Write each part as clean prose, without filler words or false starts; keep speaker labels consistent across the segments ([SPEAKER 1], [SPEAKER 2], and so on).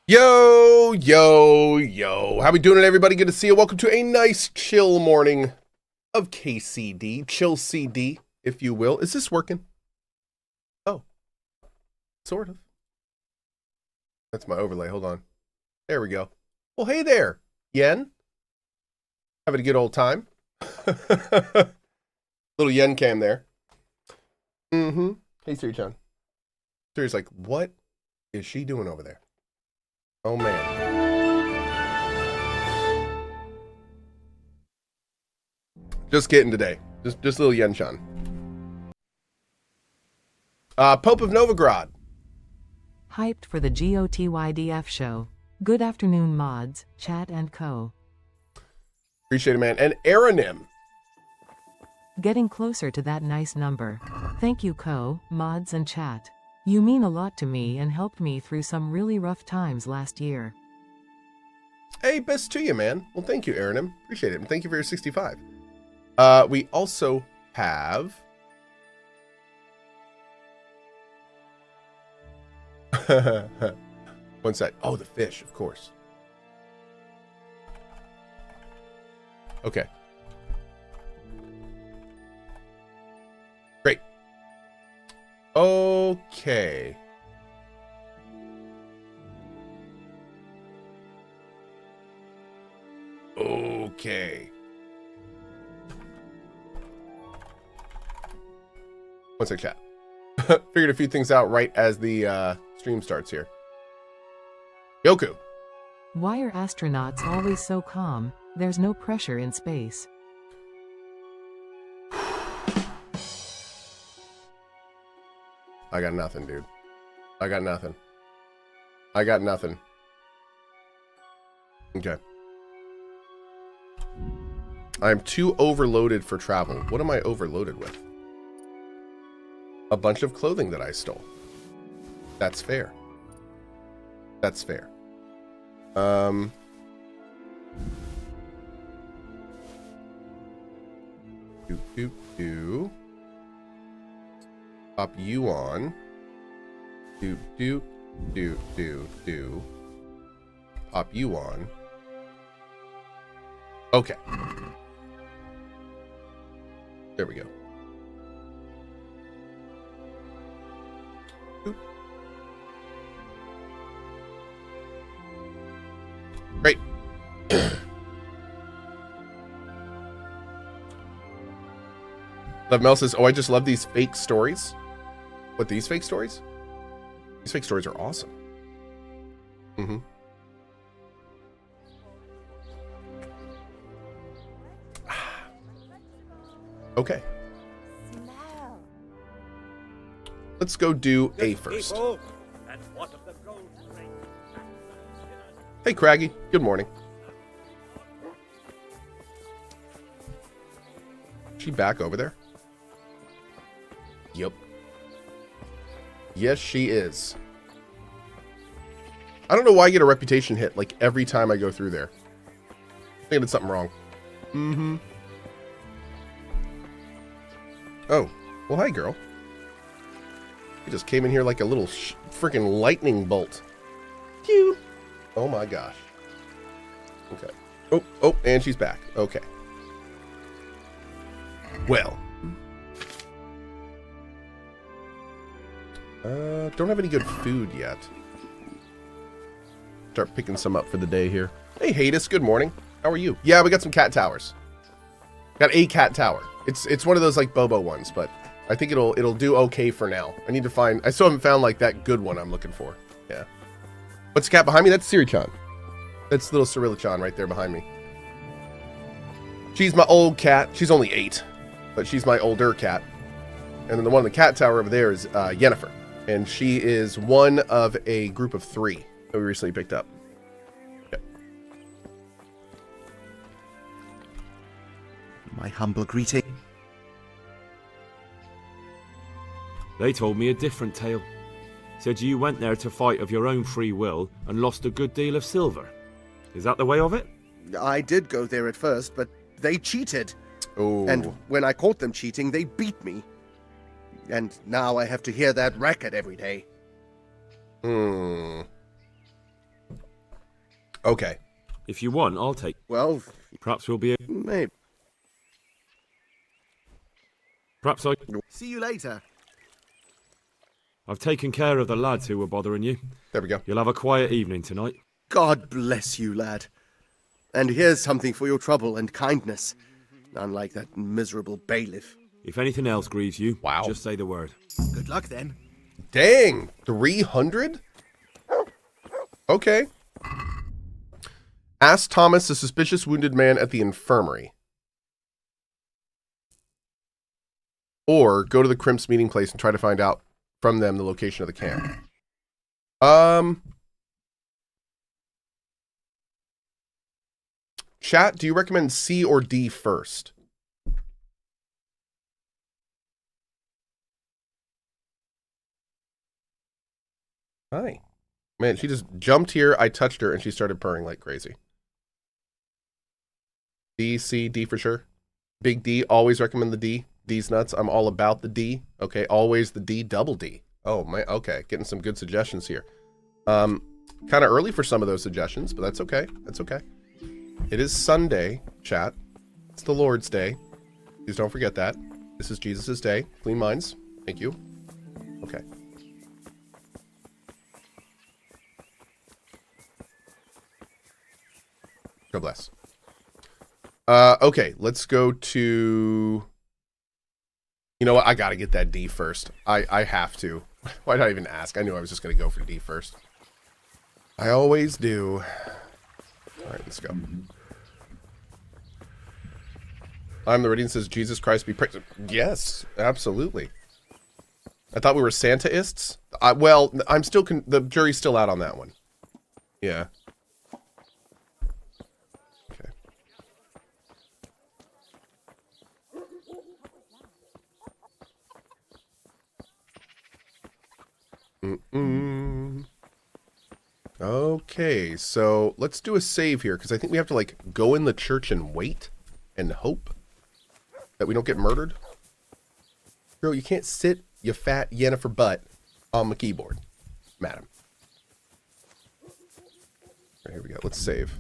[SPEAKER 1] Yo, yo, yo. How we doing, everybody? Good to see you. Welcome to a nice, chill morning of KCD. Chill CD, if you will. Is this working? Oh, sort of. That's my overlay. Hold on. There we go. Well, hey there, Yen. Having a good old time. Little Yen cam there. Mm-hmm. Hey, Siri-chan. Siri's like, what is she doing over there? Oh, man. Just kidding today. Just little Yen-chan. Pope of Novigrad.
[SPEAKER 2] Hyped for the GOTYDF show. Good afternoon, mods, chat, and co.
[SPEAKER 1] Appreciate it, man. And Aranim.
[SPEAKER 2] Getting closer to that nice number. Thank you, co, mods, and chat. You mean a lot to me and helped me through some really rough times last year.
[SPEAKER 1] Hey, best to you, man. Well, thank you, Aranim. Appreciate it. And thank you for your 65. We also have... One sec. Oh, the fish, of course. Okay. Great. Okay. Okay. One sec, chat. Figured a few things out right as the stream starts here. Yoku.
[SPEAKER 2] Why are astronauts always so calm? There's no pressure in space.
[SPEAKER 1] I got nothing, dude. I got nothing. I got nothing. Okay. I'm too overloaded for travel. What am I overloaded with? A bunch of clothing that I stole. That's fair. That's fair. Do. Pop you on. Do. Pop you on. Okay. There we go. Boop. Great. Love Mel says, oh, I just love these fake stories. What, these fake stories? These fake stories are awesome. Mm-hmm. Okay. Let's go do A first. Hey, Craggy. Good morning. Is she back over there? Yep. Yes, she is. I don't know why I get a reputation hit like every time I go through there. I think I did something wrong. Mm-hmm. Oh. Well, hi, girl. You just came in here like a little freaking lightning bolt. Cute. Oh my gosh. Okay. Oh, and she's back. Okay. Well. Don't have any good food yet. Start picking some up for the day here. Hey, Hades, good morning. How are you? Yeah, we got some cat towers. Got a cat tower. It's one of those like Bobo ones, but I think it'll do okay for now. I need to find. I still haven't found like that good one I'm looking for. Yeah. What's the cat behind me? That's Siri-chan. That's little Cirilla-chan right there behind me. She's my old cat. She's only 8, but she's my older cat. And then the one in the cat tower over there is Yennefer. And she is one of a group of 3 that we recently picked up. Okay.
[SPEAKER 3] My humble greeting.
[SPEAKER 4] They told me a different tale. Said you went there to fight of your own free will and lost a good deal of silver. Is that the way of it?
[SPEAKER 3] I did go there at first, but they cheated.
[SPEAKER 1] Oh.
[SPEAKER 3] And when I caught them cheating, they beat me. And now I have to hear that racket every day.
[SPEAKER 1] Okay.
[SPEAKER 4] If you want, I'll take...
[SPEAKER 3] Well,
[SPEAKER 4] Perhaps we'll be...
[SPEAKER 3] maybe.
[SPEAKER 4] Perhaps I...
[SPEAKER 3] See you later.
[SPEAKER 4] I've taken care of the lads who were bothering you.
[SPEAKER 1] There we go.
[SPEAKER 4] You'll have a quiet evening tonight.
[SPEAKER 3] God bless you, lad. And here's something for your trouble and kindness. Unlike that miserable bailiff.
[SPEAKER 4] If anything else grieves you,
[SPEAKER 1] Wow.
[SPEAKER 4] just say the word.
[SPEAKER 3] Good luck then.
[SPEAKER 1] Dang, 300? Okay. Ask Thomas, a suspicious wounded man at the infirmary. Or go to the Crimps meeting place and try to find out from them the location of the camp. Chat, do you recommend C or D first? Hi. Man, she just jumped here, I touched her, and she started purring like crazy. D, C, D for sure. Big D, always recommend the D. D's nuts, I'm all about the D. Okay, always the D, double D. Oh, my, okay, getting some good suggestions here. Kind of early for some of those suggestions, but that's okay. That's okay. It is Sunday, chat. It's the Lord's Day. Please don't forget that. This is Jesus' day. Clean minds. Thank you. Okay. God bless. Okay, let's go to... You know what? I gotta get that D first. I have to. Why did I even ask? I knew I was just gonna go for D first. I always do. Alright, let's go. I'm the Radiant says, Jesus Christ be praised. Yes, absolutely. I thought we were Santaists. Well, I'm still... the jury's still out on that one. Yeah. Okay. Okay, so let's do a save here, because I think we have to, like, go in the church and wait and hope that we don't get murdered. Girl, you can't sit, you fat Yennefer butt, on the keyboard, madam. Right, here we go. Let's save.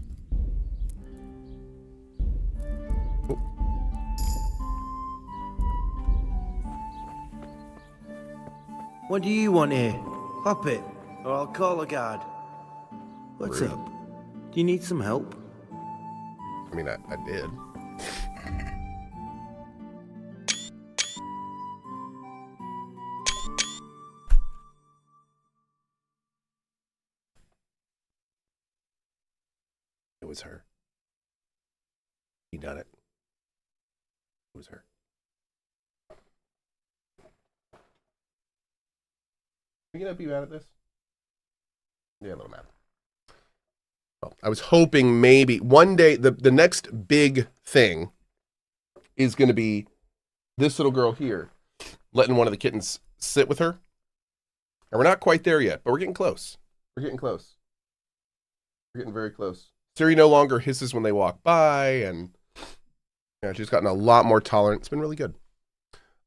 [SPEAKER 1] Oh.
[SPEAKER 5] What do you want here? Hop it, or I'll call a guard. What's
[SPEAKER 1] Rude.
[SPEAKER 5] up? Do you need some help?
[SPEAKER 1] I mean, I did. It was her. He done it. It was her. Are you gonna be mad at this? Yeah, a little mad. Well, I was hoping maybe one day the next big thing is going to be this little girl here letting one of the kittens sit with her. And we're not quite there yet, but we're getting close. We're getting close. We're getting very close. Siri no longer hisses when they walk by, and yeah, she's gotten a lot more tolerant. It's been really good.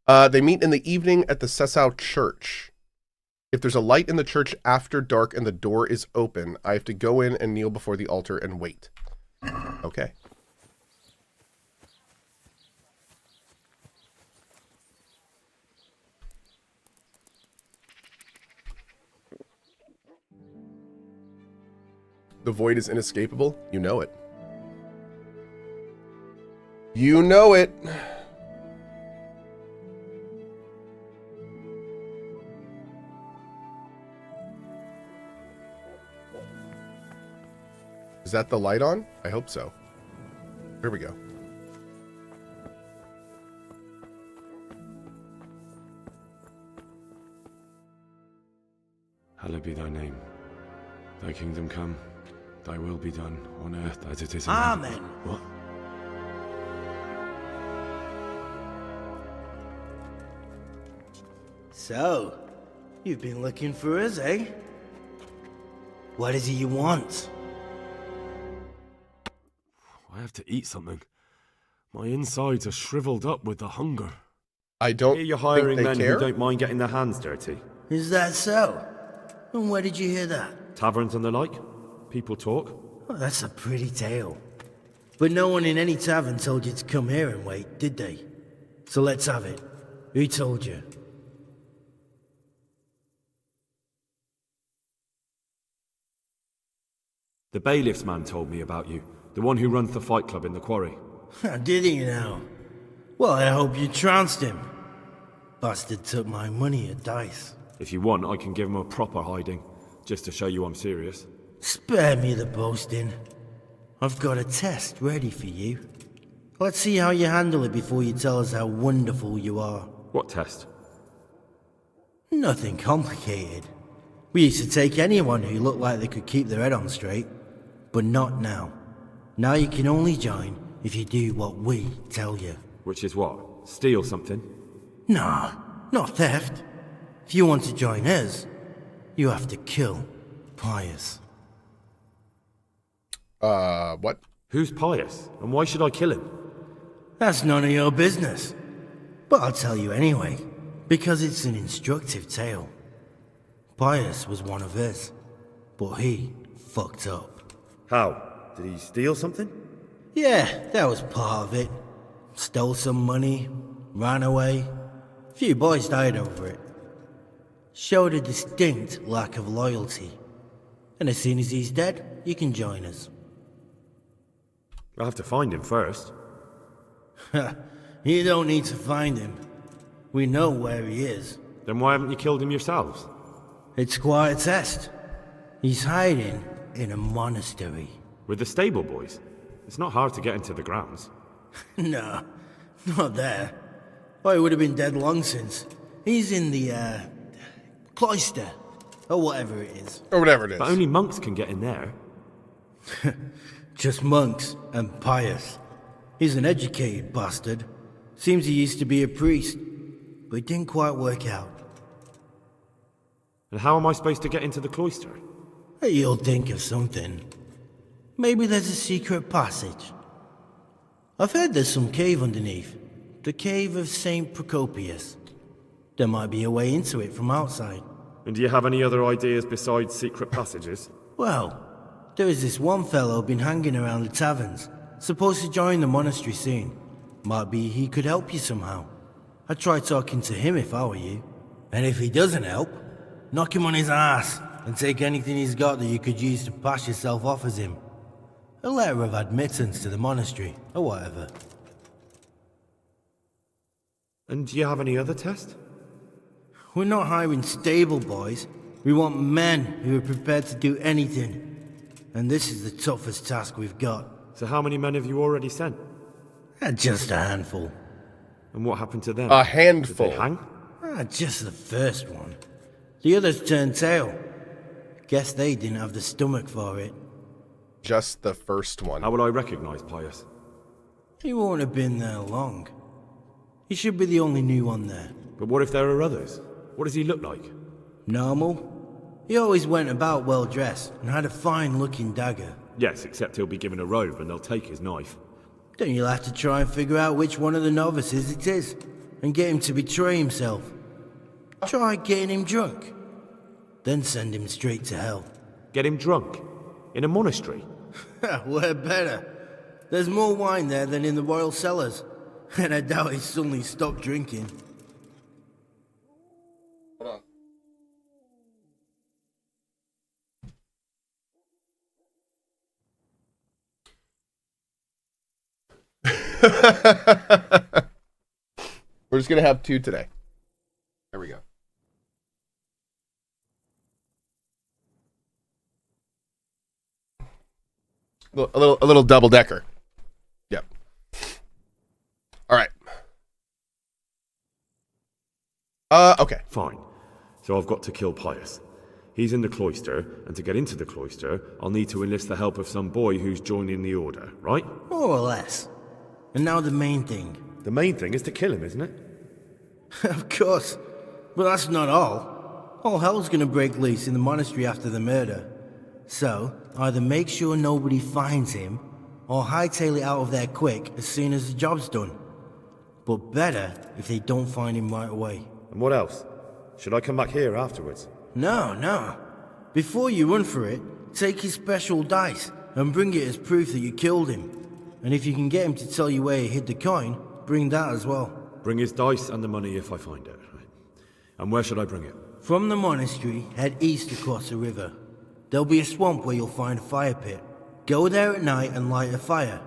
[SPEAKER 1] They meet in the evening at the Sessau Church. If there's a light in the church after dark and the door is open, I have to go in and kneel before the altar and wait. Okay. The void is inescapable. You know it. You know it. Is that the light on? I hope so. Here we go.
[SPEAKER 4] Hallowed be thy name. Thy kingdom come. Thy will be done on earth as it is in
[SPEAKER 5] Amen.
[SPEAKER 4] heaven. What?
[SPEAKER 5] So, you've been looking for us, eh? What is it you want?
[SPEAKER 4] I have to eat something. My insides are shriveled up with the hunger.
[SPEAKER 1] I don't
[SPEAKER 4] Here you're
[SPEAKER 1] think
[SPEAKER 4] hiring
[SPEAKER 1] they
[SPEAKER 4] men
[SPEAKER 1] care.
[SPEAKER 4] who don't mind getting their hands dirty.
[SPEAKER 5] Is that so? And where did you hear that?
[SPEAKER 4] Taverns and the like. People talk.
[SPEAKER 5] Well, that's a pretty tale. But no one in any tavern told you to come here and wait, did they? So let's have it. Who told you?
[SPEAKER 4] The bailiff's man told me about you. The one who runs the fight club in the quarry.
[SPEAKER 5] Did he now? Well, I hope you trounced him. Bastard took my money at dice.
[SPEAKER 4] If you want, I can give him a proper hiding, just to show you I'm serious.
[SPEAKER 5] Spare me the boasting. I've got a test ready for you. Let's see how you handle it before you tell us how wonderful you are.
[SPEAKER 4] What test?
[SPEAKER 5] Nothing complicated. We used to take anyone who looked like they could keep their head on straight. But not now. Now you can only join if you do what we tell you.
[SPEAKER 4] Which is what? Steal something?
[SPEAKER 5] Nah, not theft. If you want to join us, you have to kill Pius.
[SPEAKER 1] What?
[SPEAKER 4] Who's Pius? And why should I kill him?
[SPEAKER 5] That's none of your business. But I'll tell you anyway, because it's an instructive tale. Pius was one of us, but he fucked up.
[SPEAKER 4] How? Did he steal something?
[SPEAKER 5] Yeah, that was part of it. Stole some money, ran away. A few boys died over it. Showed a distinct lack of loyalty. And as soon as he's dead, you can join us.
[SPEAKER 4] I'll have to find him first.
[SPEAKER 5] You don't need to find him. We know where he is.
[SPEAKER 4] Then why haven't you killed him yourselves?
[SPEAKER 5] It's quite a test. He's hiding in a monastery.
[SPEAKER 4] With the stable boys? It's not hard to get into the grounds.
[SPEAKER 5] No, not there. Oh, he would have been dead long since. He's in the, cloister. Or whatever it is.
[SPEAKER 1] Or whatever it is.
[SPEAKER 4] But only monks can get in there.
[SPEAKER 5] Just monks and Pius. He's an educated bastard. Seems he used to be a priest, but it didn't quite work out.
[SPEAKER 4] And how am I supposed to get into the cloister?
[SPEAKER 5] You'll think of something. Maybe there's a secret passage. I've heard there's some cave underneath. The cave of St. Procopius. There might be a way into it from outside.
[SPEAKER 4] And do you have any other ideas besides secret passages?
[SPEAKER 5] Well, there is this one fellow been hanging around the taverns. Supposed to join the monastery soon. Might be he could help you somehow. I'd try talking to him if I were you. And if he doesn't help, knock him on his ass and take anything he's got that you could use to pass yourself off as him. A letter of admittance to the monastery, or whatever.
[SPEAKER 4] And do you have any other test?
[SPEAKER 5] We're not hiring stable boys. We want men who are prepared to do anything. And this is the toughest task we've got.
[SPEAKER 4] So how many men have you already sent?
[SPEAKER 5] Just a handful.
[SPEAKER 4] And what happened to them?
[SPEAKER 1] A handful.
[SPEAKER 4] Did they hang?
[SPEAKER 5] Just the first one. The others turned tail. Guess they didn't have the stomach for it.
[SPEAKER 1] Just the first one.
[SPEAKER 4] How would I recognize Pius?
[SPEAKER 5] He won't have been there long. He should be the only new one there.
[SPEAKER 4] But what if there are others? What does he look like?
[SPEAKER 5] Normal. He always went about well dressed and had a fine looking dagger.
[SPEAKER 4] Yes, except he'll be given a robe and they'll take his knife.
[SPEAKER 5] Then you'll have to try and figure out which one of the novices it is, and get him to betray himself. Try getting him drunk. Then send him straight to hell.
[SPEAKER 4] Get him drunk? In a monastery?
[SPEAKER 5] We're better. There's more wine there than in the royal cellars, and I doubt he suddenly stopped drinking.
[SPEAKER 1] Hold on. We're just gonna have 2 today. There we go. A little double decker. Yep. All right. Okay.
[SPEAKER 4] Fine. So I've got to kill Pius. He's in the cloister, and to get into the cloister, I'll need to enlist the help of some boy who's joining the order, right?
[SPEAKER 5] More or less. And now the main thing.
[SPEAKER 4] The main thing is to kill him, isn't it?
[SPEAKER 5] Of course. But that's not all. All hell's gonna break loose in the monastery after the murder. So, either make sure nobody finds him, or hightail it out of there quick as soon as the job's done. But better if they don't find him right away.
[SPEAKER 4] And what else? Should I come back here afterwards?
[SPEAKER 5] No. Before you run for it, take his special dice and bring it as proof that you killed him. And if you can get him to tell you where he hid the coin, bring that as well.
[SPEAKER 4] Bring his dice and the money if I find it. Right. And where should I bring it?
[SPEAKER 5] From the monastery, head east across the river. There'll be a swamp where you'll find a fire pit. Go there at night and light a fire.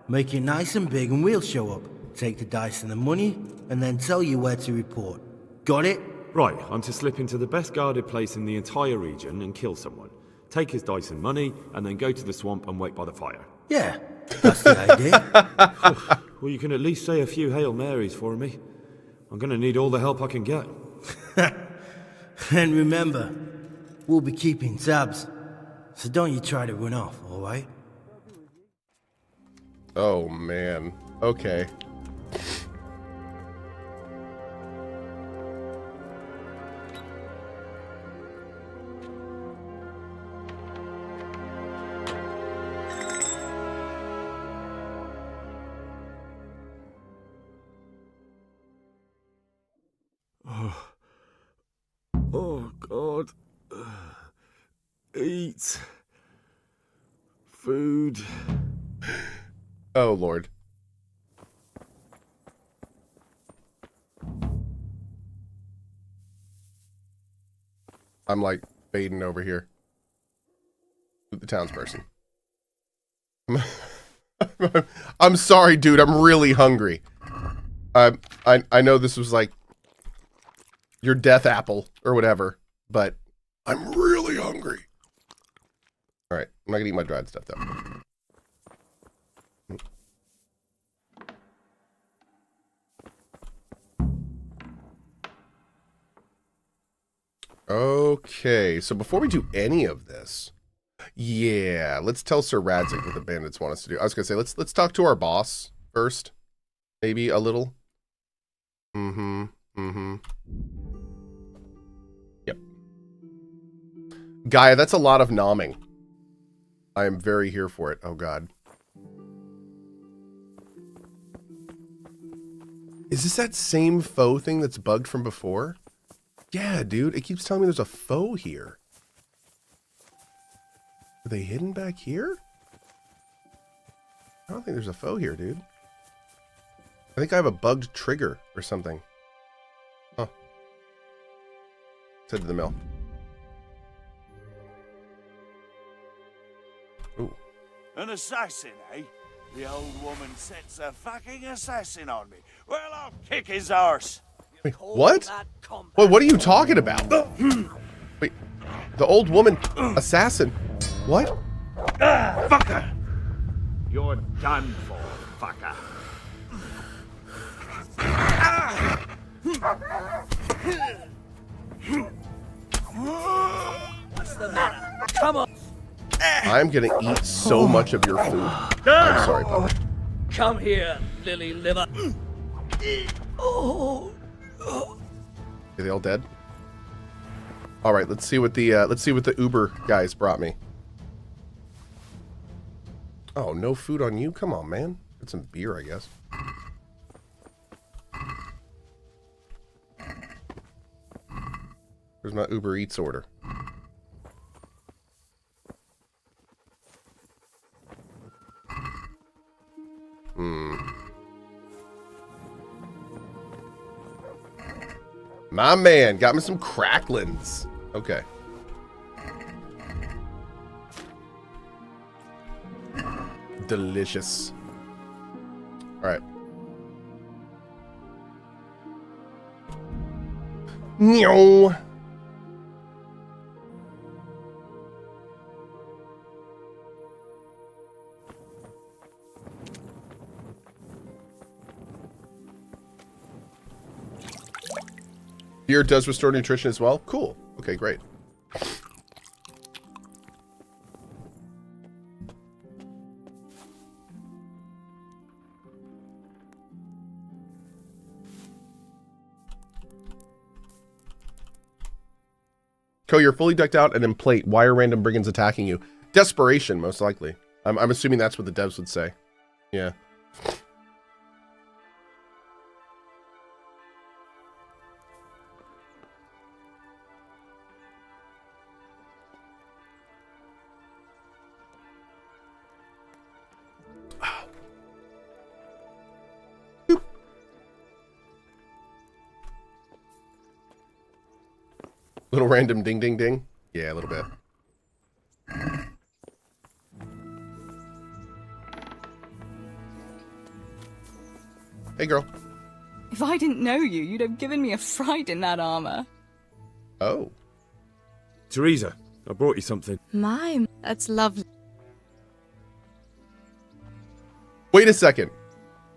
[SPEAKER 5] Make it nice and big and we'll show up. Take the dice and the money, and then tell you where to report. Got it?
[SPEAKER 4] Right, I'm to slip into the best guarded place in the entire region and kill someone. Take his dice and money, and then go to the swamp and wait by the fire.
[SPEAKER 5] Yeah, that's the idea.
[SPEAKER 4] Well, you can at least say a few Hail Marys for me. I'm gonna need all the help I can get.
[SPEAKER 5] And remember, we'll be keeping tabs. So don't you try to run off, alright?
[SPEAKER 1] Oh, man. Okay.
[SPEAKER 4] Oh, God. Eat. Food.
[SPEAKER 1] Oh, Lord. I'm like fading over here. The townsperson. I'm sorry, dude. I'm really hungry. I know this was like your death apple or whatever, but I'm really hungry. All right, I'm not gonna eat my dried stuff though. Okay, so before we do any of this, yeah, let's tell Sir Radzig what the bandits want us to do. I was gonna say let's talk to our boss first, maybe a little. Yep. Gaia, that's a lot of nomming. I am very here for it. Oh God. Is this that same foe thing that's bugged from before? Yeah, dude. It keeps telling me there's a foe here. Are they hidden back here? I don't think there's a foe here, dude. I think I have a bugged trigger or something. Huh. Let's head to the mill. Ooh.
[SPEAKER 6] An assassin, eh? The old woman sets a fucking assassin on me. Well, I'll kick his arse.
[SPEAKER 1] Wait, what? Wait, what are you talking about? Wait, the old woman assassin. What?
[SPEAKER 6] Fucker! You're done for, fucker. What's the matter? Come on!
[SPEAKER 1] I'm gonna eat so much of your food. I'm sorry, Papa.
[SPEAKER 6] Come here, lily liver. Oh.
[SPEAKER 1] Are they all dead? All right, let's see what the Uber guys brought me. Oh, no food on you? Come on, man. Get some beer, I guess. Where's my Uber Eats order? My man got me some cracklins. Okay. Delicious. All right. No. Beer does restore nutrition as well. Cool. Okay, great. Cohh, you're fully decked out and in plate. Why are random brigands attacking you? Desperation, most likely. I'm assuming that's what the devs would say. Yeah. Boop. Little random ding ding ding. Yeah, a little bit. Hey, girl.
[SPEAKER 7] If I didn't know you, you'd have given me a fright in that armor.
[SPEAKER 1] Oh.
[SPEAKER 4] Teresa, I brought you something.
[SPEAKER 7] My, that's lovely.
[SPEAKER 1] Wait a second.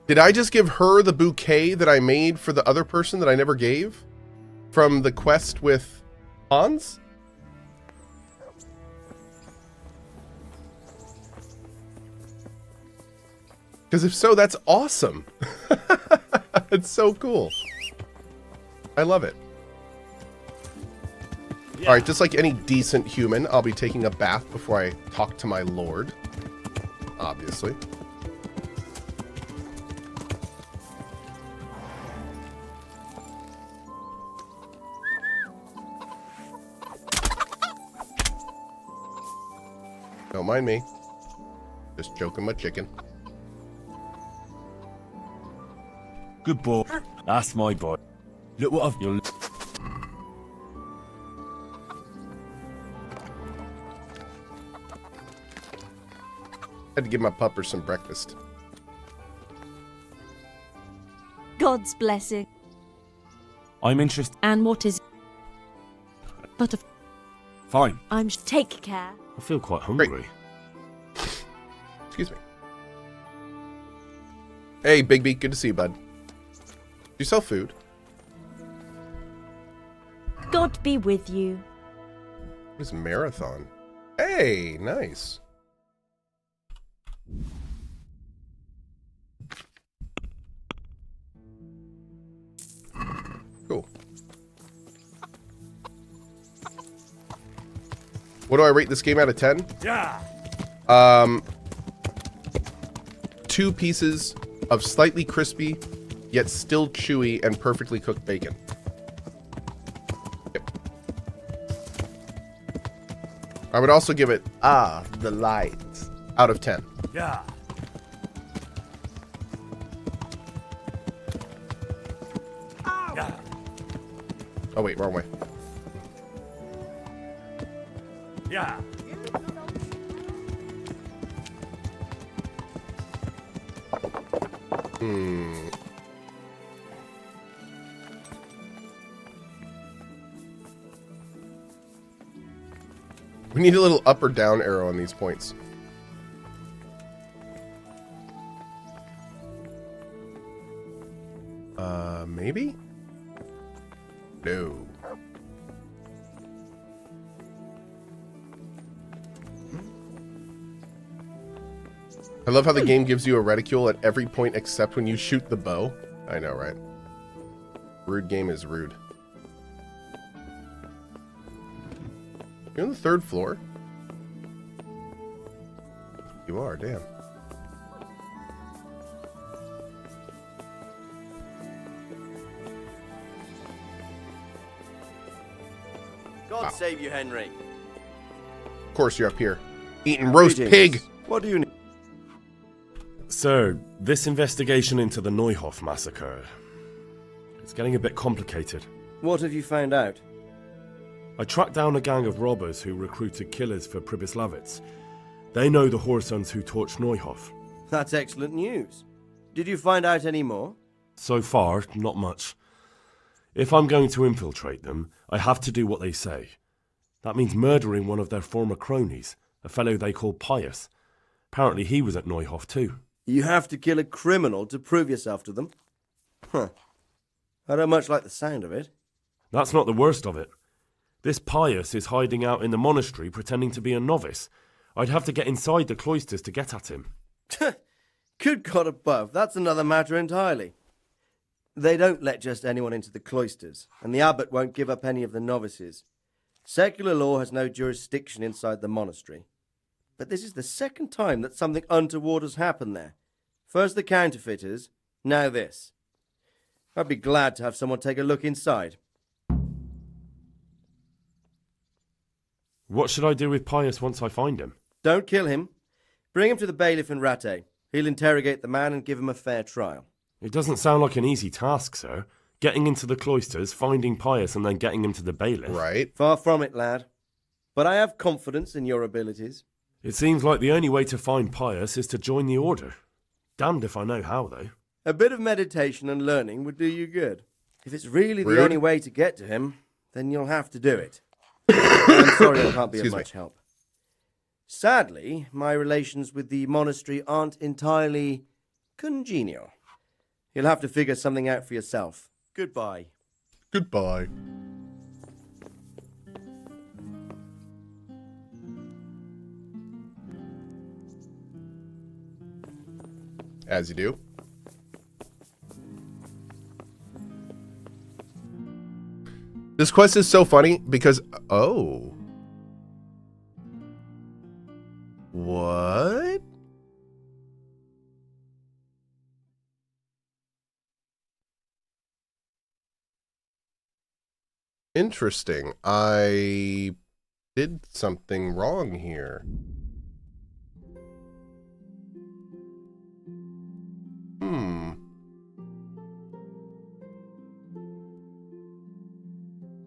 [SPEAKER 1] Did I just give her the bouquet that I made for the other person that I never gave? From the quest with Hans? Because if so, that's awesome. It's so cool. I love it. Yeah. All right, just like any decent human, I'll be taking a bath before I talk to my lord. Obviously. Don't mind me. Just choking my chicken.
[SPEAKER 4] Good boy. That's my boy. Look what I've... You'll...
[SPEAKER 1] Had to give my pupper some breakfast.
[SPEAKER 8] God's blessing.
[SPEAKER 4] I'm interested...
[SPEAKER 8] And what is... But of...
[SPEAKER 4] Fine.
[SPEAKER 8] Take care.
[SPEAKER 4] I feel quite hungry.
[SPEAKER 1] Great. Excuse me. Hey, Bigby. Good to see you, bud. Do you sell food?
[SPEAKER 8] God be with you.
[SPEAKER 1] What is marathon? Hey, nice. Cool. What do I rate this game out of 10?
[SPEAKER 6] Yeah.
[SPEAKER 1] 2 pieces of slightly crispy, yet still chewy and perfectly cooked bacon. Yep. I would also give it, the light, out of 10.
[SPEAKER 6] Yeah. Yeah.
[SPEAKER 1] Oh wait, wrong way.
[SPEAKER 6] Yeah.
[SPEAKER 1] We need a little up or down arrow on these points. Maybe? No. I love how the game gives you a reticule at every point except when you shoot the bow. I know, right? Rude game is rude. You're on the 3rd floor? You are, damn.
[SPEAKER 3] God save you, Henry.
[SPEAKER 1] Of course you're up here. Eating roast
[SPEAKER 3] Greetings.
[SPEAKER 1] pig!
[SPEAKER 3] What do you need?
[SPEAKER 9] Sir, this investigation into the Neuhof massacre, it's getting a bit complicated.
[SPEAKER 3] What have you found out?
[SPEAKER 9] I tracked down a gang of robbers who recruited killers for Pribyslavitz. They know the Horsons who torched Neuhof.
[SPEAKER 3] That's excellent news. Did you find out any more?
[SPEAKER 9] So far, not much. If I'm going to infiltrate them, I have to do what they say. That means murdering one of their former cronies, a fellow they call Pius. Apparently he was at Neuhof too.
[SPEAKER 3] You have to kill a criminal to prove yourself to them? Huh. I don't much like the sound of it.
[SPEAKER 9] That's not the worst of it. This Pius is hiding out in the monastery pretending to be a novice. I'd have to get inside the cloisters to get at him.
[SPEAKER 3] Good God above, that's another matter entirely. They don't let just anyone into the cloisters, and the abbot won't give up any of the novices. Secular law has no jurisdiction inside the monastery. But this is the second time that something untoward has happened there. First the counterfeiters, now this. I'd be glad to have someone take a look inside.
[SPEAKER 9] What should I do with Pius once I find him?
[SPEAKER 3] Don't kill him. Bring him to the bailiff in Rattay. He'll interrogate the man and give him a fair trial.
[SPEAKER 9] It doesn't sound like an easy task, sir. Getting into the cloisters, finding Pius, and then getting him to the bailiff.
[SPEAKER 1] Right.
[SPEAKER 3] Far from it, lad. But I have confidence in your abilities.
[SPEAKER 9] It seems like the only way to find Pius is to join the order. Damned if I know how, though.
[SPEAKER 3] A bit of meditation and learning would do you good. If it's really
[SPEAKER 1] Rude.
[SPEAKER 3] the only way to get to him, then you'll have to do it. I'm sorry I can't be of
[SPEAKER 1] Excuse me.
[SPEAKER 3] much help. Sadly, my relations with the monastery aren't entirely congenial. You'll have to figure something out for yourself. Goodbye.
[SPEAKER 1] Goodbye. As you do. This quest is so funny because... Oh. What? Interesting. I did something wrong here.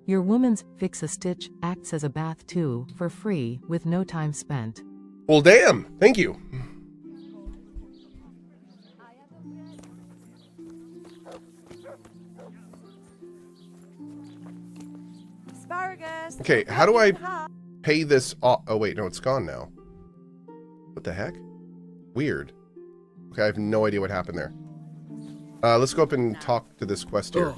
[SPEAKER 2] Your woman's Fix a Stitch acts as a bath too, for free, with no time spent.
[SPEAKER 1] Well, damn. Thank you.
[SPEAKER 8] Asparagus.
[SPEAKER 1] Okay, how do I pay this off? Oh, wait, no, it's gone now. What the heck? Weird. Okay, I have no idea what happened there. Let's go up and talk to this quest here.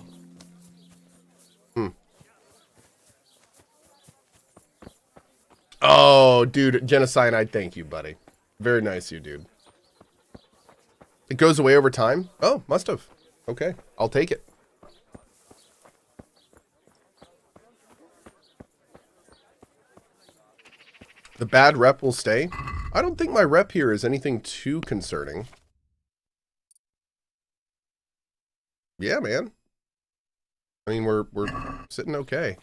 [SPEAKER 1] Oh, dude, Genocyanide, thank you, buddy. Very nice of you, dude. It goes away over time? Oh, must have. Okay, I'll take it. The bad rep will stay? I don't think my rep here is anything too concerning. Yeah, man. I mean, we're sitting okay.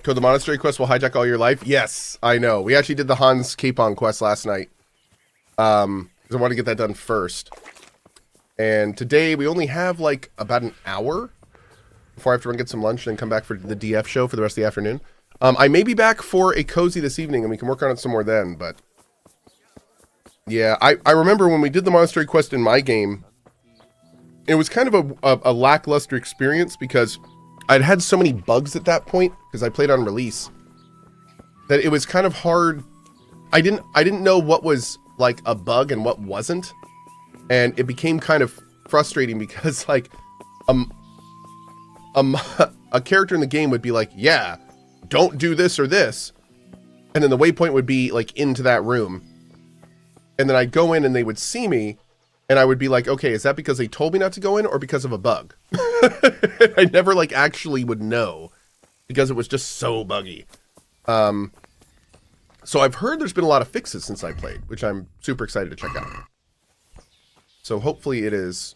[SPEAKER 1] Could the Monastery quest will hijack all your life? Yes, I know. We actually did the Hans Capon quest last night. Because I wanted to get that done first. And today we only have like about an hour before I have to run get some lunch and then come back for the DF show for the rest of the afternoon. I may be back for a cozy this evening and we can work on it some more then, but... Yeah, I remember when we did the Monastery quest in my game, it was kind of a lackluster experience because I'd had so many bugs at that point, because I played on release, that it was kind of hard. I didn't know what was like a bug and what wasn't, and it became kind of frustrating because like a character in the game would be like, yeah, don't do this or this, and then the waypoint would be like into that room, and then I'd go in and they would see me, and I would be like, okay, is that because they told me not to go in or because of a bug? I never like actually would know because it was just so buggy. So I've heard there's been a lot of fixes since I played, which I'm super excited to check out. So hopefully it is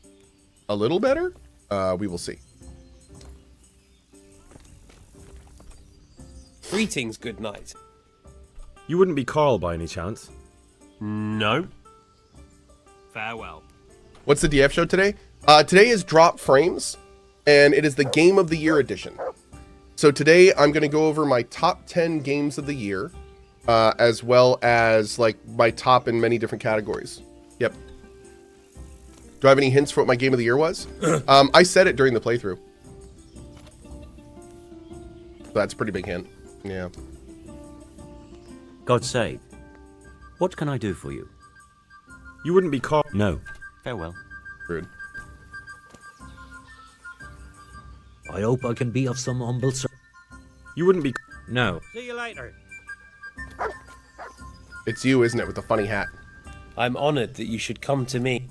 [SPEAKER 1] a little better. We will see.
[SPEAKER 10] Greetings, good night.
[SPEAKER 4] You wouldn't be Carl by any chance?
[SPEAKER 9] No.
[SPEAKER 10] Farewell.
[SPEAKER 1] What's the DF show today? Today is Drop Frames, and it is the Game of the Year edition. So today I'm going to go over my top 10 games of the year, as well as like my top in many different categories. Yep. Do I have any hints for what my game of the year was? I said it during the playthrough. So that's a pretty big hint. Yeah.
[SPEAKER 11] God save. What can I do for you?
[SPEAKER 4] You wouldn't be Carl?
[SPEAKER 11] No. Farewell.
[SPEAKER 1] Rude.
[SPEAKER 11] I hope I can be of some humble service.
[SPEAKER 4] You wouldn't be...
[SPEAKER 11] No.
[SPEAKER 10] See you later.
[SPEAKER 1] It's you, isn't it, with the funny hat?
[SPEAKER 10] I'm honored that you should come to me.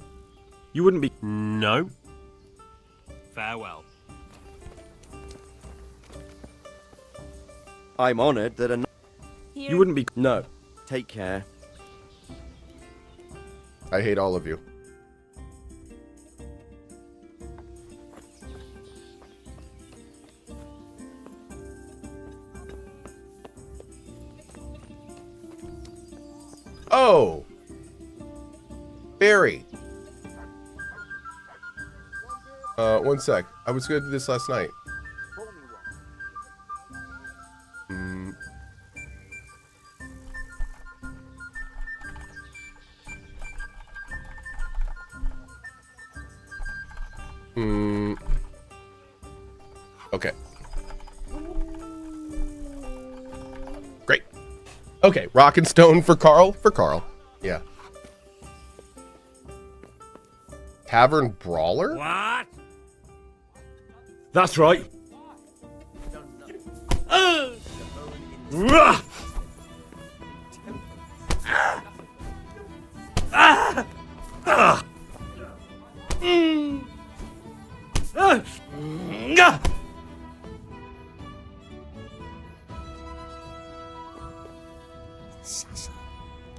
[SPEAKER 4] You wouldn't be...
[SPEAKER 9] No.
[SPEAKER 10] Farewell.
[SPEAKER 3] I'm honored that a...
[SPEAKER 4] You wouldn't be...
[SPEAKER 3] No. Take care.
[SPEAKER 1] I hate all of you. Oh. Barry. 1 sec. I was going to do this last night. Okay. Great. Okay, rock and stone for Carl? For Carl. Yeah. Tavern Brawler?
[SPEAKER 4] What? That's right.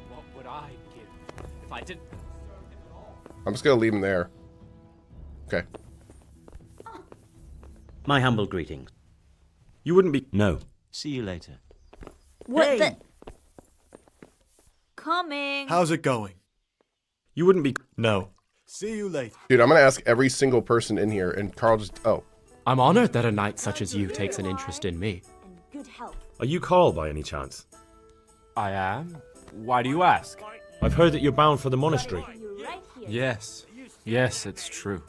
[SPEAKER 12] What would I give if I didn't?
[SPEAKER 1] I'm just gonna leave him there. Okay.
[SPEAKER 11] My humble greetings.
[SPEAKER 4] You wouldn't be...
[SPEAKER 11] No.
[SPEAKER 12] See you later.
[SPEAKER 8] What the? Coming.
[SPEAKER 13] How's it going?
[SPEAKER 4] You wouldn't be...
[SPEAKER 13] No. See you later.
[SPEAKER 1] Dude, I'm gonna ask every single person in here, and Carl just... Oh.
[SPEAKER 12] I'm honored that a knight such as you takes an interest in me.
[SPEAKER 8] And good health.
[SPEAKER 4] Are you Carl by any chance?
[SPEAKER 12] I am. Why do you ask?
[SPEAKER 4] I've heard that you're bound for the monastery.
[SPEAKER 8] You're right here.
[SPEAKER 12] Yes. Yes, it's true.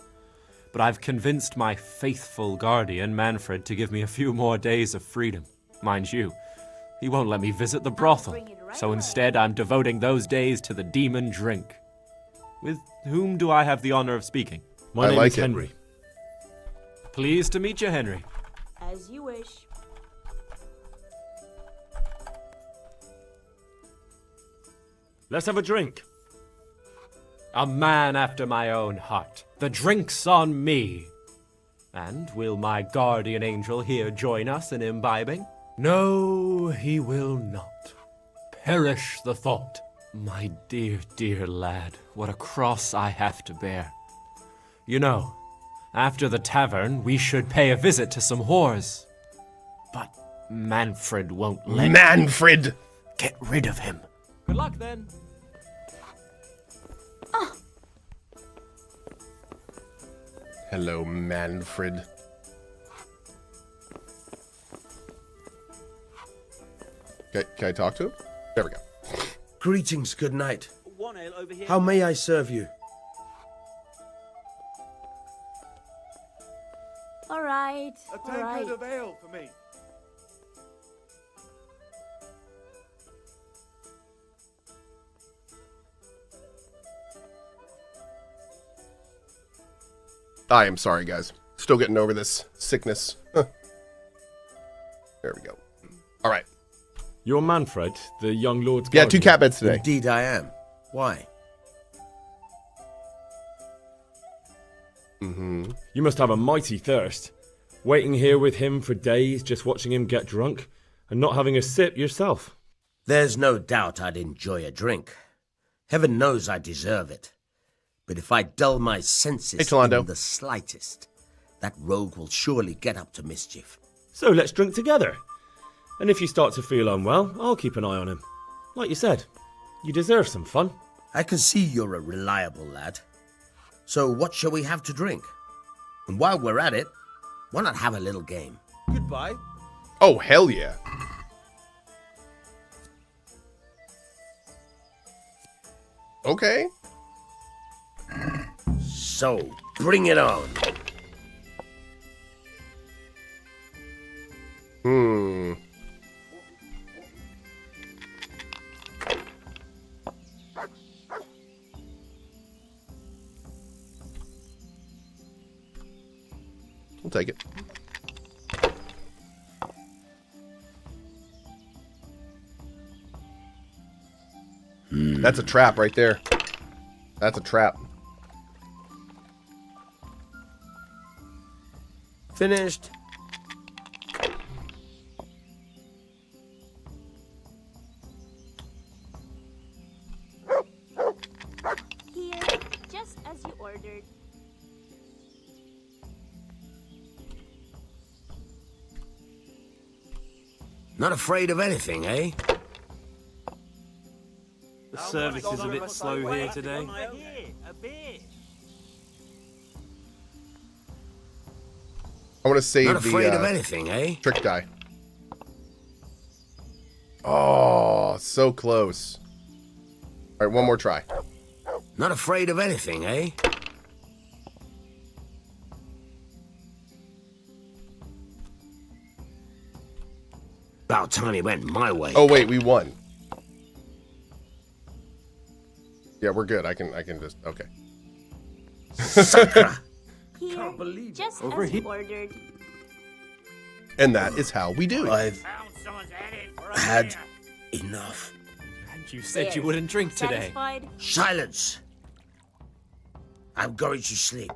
[SPEAKER 12] But I've convinced my faithful guardian, Manfred, to give me a few more days of freedom. Mind you, he won't let me visit the brothel. So instead, I'm devoting those days to the demon drink. With whom do I have the honor of speaking?
[SPEAKER 4] My name is Henry.
[SPEAKER 12] Pleased to meet you, Henry.
[SPEAKER 8] As you wish.
[SPEAKER 4] Let's have a drink.
[SPEAKER 12] A man after my own heart. The drink's on me. And will my guardian angel here join us in imbibing? No, he will not. Perish the thought. My dear, dear lad, what a cross I have to bear. You know, after the tavern, we should pay a visit to some whores. But Manfred won't let...
[SPEAKER 1] Manfred!
[SPEAKER 12] Get rid of him. Good luck, then.
[SPEAKER 1] Hello, Manfred. Okay, can I talk to him? There we go.
[SPEAKER 14] Greetings, good night. How may I serve you?
[SPEAKER 8] All right.
[SPEAKER 13] A
[SPEAKER 8] All right.
[SPEAKER 13] tankard of ale for me.
[SPEAKER 1] I am sorry, guys. Still getting over this sickness. There we go. All right.
[SPEAKER 4] You're Manfred, the young lord's
[SPEAKER 1] Yeah,
[SPEAKER 4] guardian.
[SPEAKER 1] 2 cat beds today.
[SPEAKER 14] Indeed I am. Why?
[SPEAKER 4] You must have a mighty thirst. Waiting here with him for days, just watching him get drunk, and not having a sip yourself.
[SPEAKER 14] There's no doubt I'd enjoy a drink. Heaven knows I deserve it. But if I dull my senses in the slightest, that rogue will surely get up to mischief.
[SPEAKER 4] So let's drink together. And if you start to feel unwell, I'll keep an eye on him. Like you said, you deserve some fun.
[SPEAKER 14] I can see you're a reliable lad. So what shall we have to drink? And while we're at it, why not have a little game?
[SPEAKER 3] Goodbye.
[SPEAKER 1] Oh, hell yeah. Okay.
[SPEAKER 14] So, bring it on.
[SPEAKER 1] We'll take it. That's a trap right there. That's a trap.
[SPEAKER 14] Finished.
[SPEAKER 8] Here, just as you ordered.
[SPEAKER 14] Not afraid of anything, eh?
[SPEAKER 10] The service is a bit slow here today.
[SPEAKER 1] I want to save
[SPEAKER 14] Not afraid
[SPEAKER 1] the
[SPEAKER 14] of anything, eh?
[SPEAKER 1] trick die. Oh, so close. All right, one more try.
[SPEAKER 14] Not afraid of anything, eh? About time he went my way.
[SPEAKER 1] Oh wait, we won. Yeah, we're good. I can just okay.
[SPEAKER 8] Here, just
[SPEAKER 12] Over
[SPEAKER 8] as you
[SPEAKER 12] here.
[SPEAKER 8] ordered.
[SPEAKER 1] And that is how we do.
[SPEAKER 14] I've had enough.
[SPEAKER 12] And you said you wouldn't drink today.
[SPEAKER 8] Satisfied?
[SPEAKER 14] Silence! I'm going to sleep.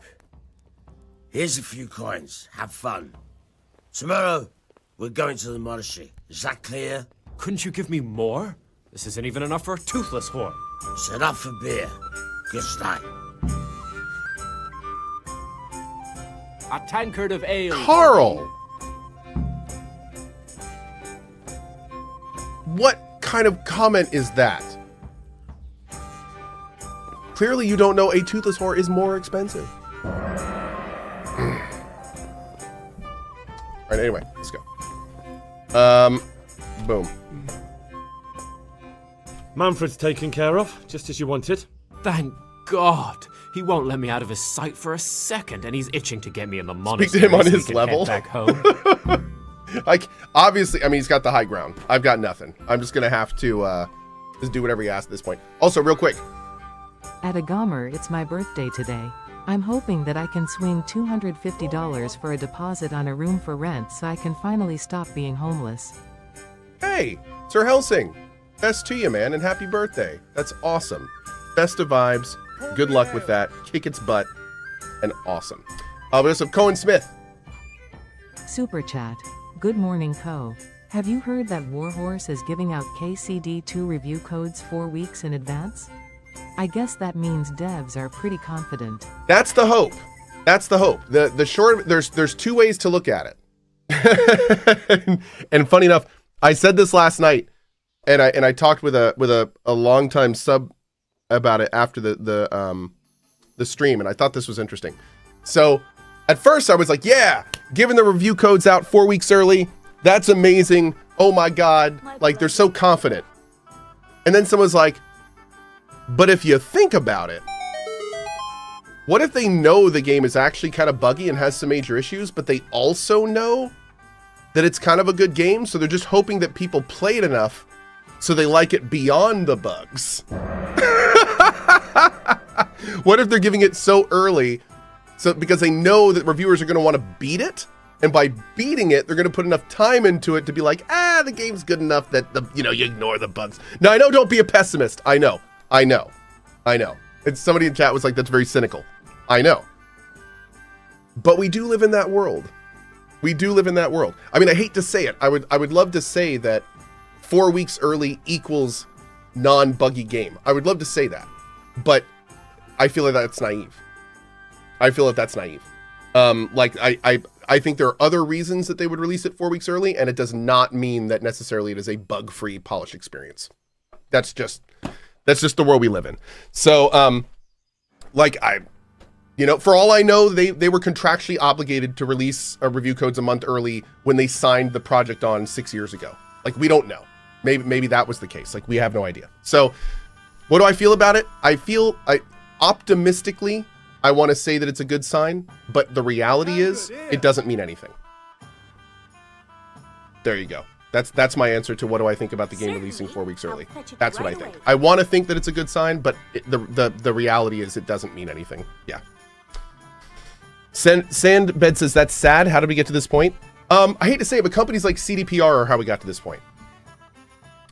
[SPEAKER 14] Here's a few coins. Have fun. Tomorrow, we're going to the monastery. Is that clear?
[SPEAKER 12] Couldn't you give me more? This isn't even enough for a toothless whore.
[SPEAKER 14] It's enough for beer. Good night.
[SPEAKER 12] A tankard of ale.
[SPEAKER 1] Carl! What kind of comment is that? Clearly you don't know a toothless whore is more expensive. Alright, anyway, let's go. Boom.
[SPEAKER 4] Manfred's taken care of, just as you wanted.
[SPEAKER 12] Thank God. He won't let me out of his sight for a second, and he's itching to get me in the monastery.
[SPEAKER 1] Speak to him on
[SPEAKER 12] so he
[SPEAKER 1] his
[SPEAKER 12] can
[SPEAKER 1] level.
[SPEAKER 12] head back home.
[SPEAKER 1] Like, obviously, I mean, he's got the high ground. I've got nothing. I'm just gonna have to just do whatever he asks at this point. Also, real quick.
[SPEAKER 2] At a Gomer, it's my birthday today. I'm hoping that I can swing $250 for a deposit on a room for rent so I can finally stop being homeless.
[SPEAKER 1] Hey, Sir Helsing. Best to you, man, and happy birthday. That's awesome. Best of vibes. Good luck with that. Kick its butt. And awesome. We also have Cohen Smith.
[SPEAKER 2] Super chat. Good morning, Cohh. Have you heard that Warhorse is giving out KCD2 review codes 4 weeks in advance? I guess that means devs are pretty confident.
[SPEAKER 1] That's the hope. That's the hope. The short there's two ways to look at it. and funny enough, I said this last night, and I talked with a longtime sub about it after the stream, and I thought this was interesting. So at first I was like, yeah, giving the review codes out 4 weeks early, that's amazing. Oh my God, like they're so confident. And then someone's like, but if you think about it, what if they know the game is actually kind of buggy and has some major issues, but they also know that it's kind of a good game, so they're just hoping that people play it enough so they like it beyond the bugs. What if they're giving it so early so because they know that reviewers are going to want to beat it, and by beating it, they're going to put enough time into it to be like, the game's good enough that you ignore the bugs. Now I know, don't be a pessimist. I know. And somebody in chat was like, that's very cynical. I know. But we do live in that world. We do live in that world. I mean, I hate to say it. I would love to say that 4 weeks early equals non-buggy game. I would love to say that. But I feel like that's naive. I think there are other reasons that they would release it 4 weeks early, and it does not mean that necessarily it is a bug-free, polished experience. That's just the world we live in. So, for all I know, they were contractually obligated to release review codes a month early when they signed the project on 6 years ago. Like, we don't know. Maybe that was the case. Like, we have no idea. So, what do I feel about it? Optimistically, I want to say that it's a good sign, but the reality is it doesn't mean anything. There you go. That's my answer to what do I think about the game releasing 4 weeks early. That's what I think. I want to think that it's a good sign, but the reality is it doesn't mean anything. Yeah. Sandbed says, that's sad. How did we get to this point? I hate to say it, but companies like CDPR are how we got to this point.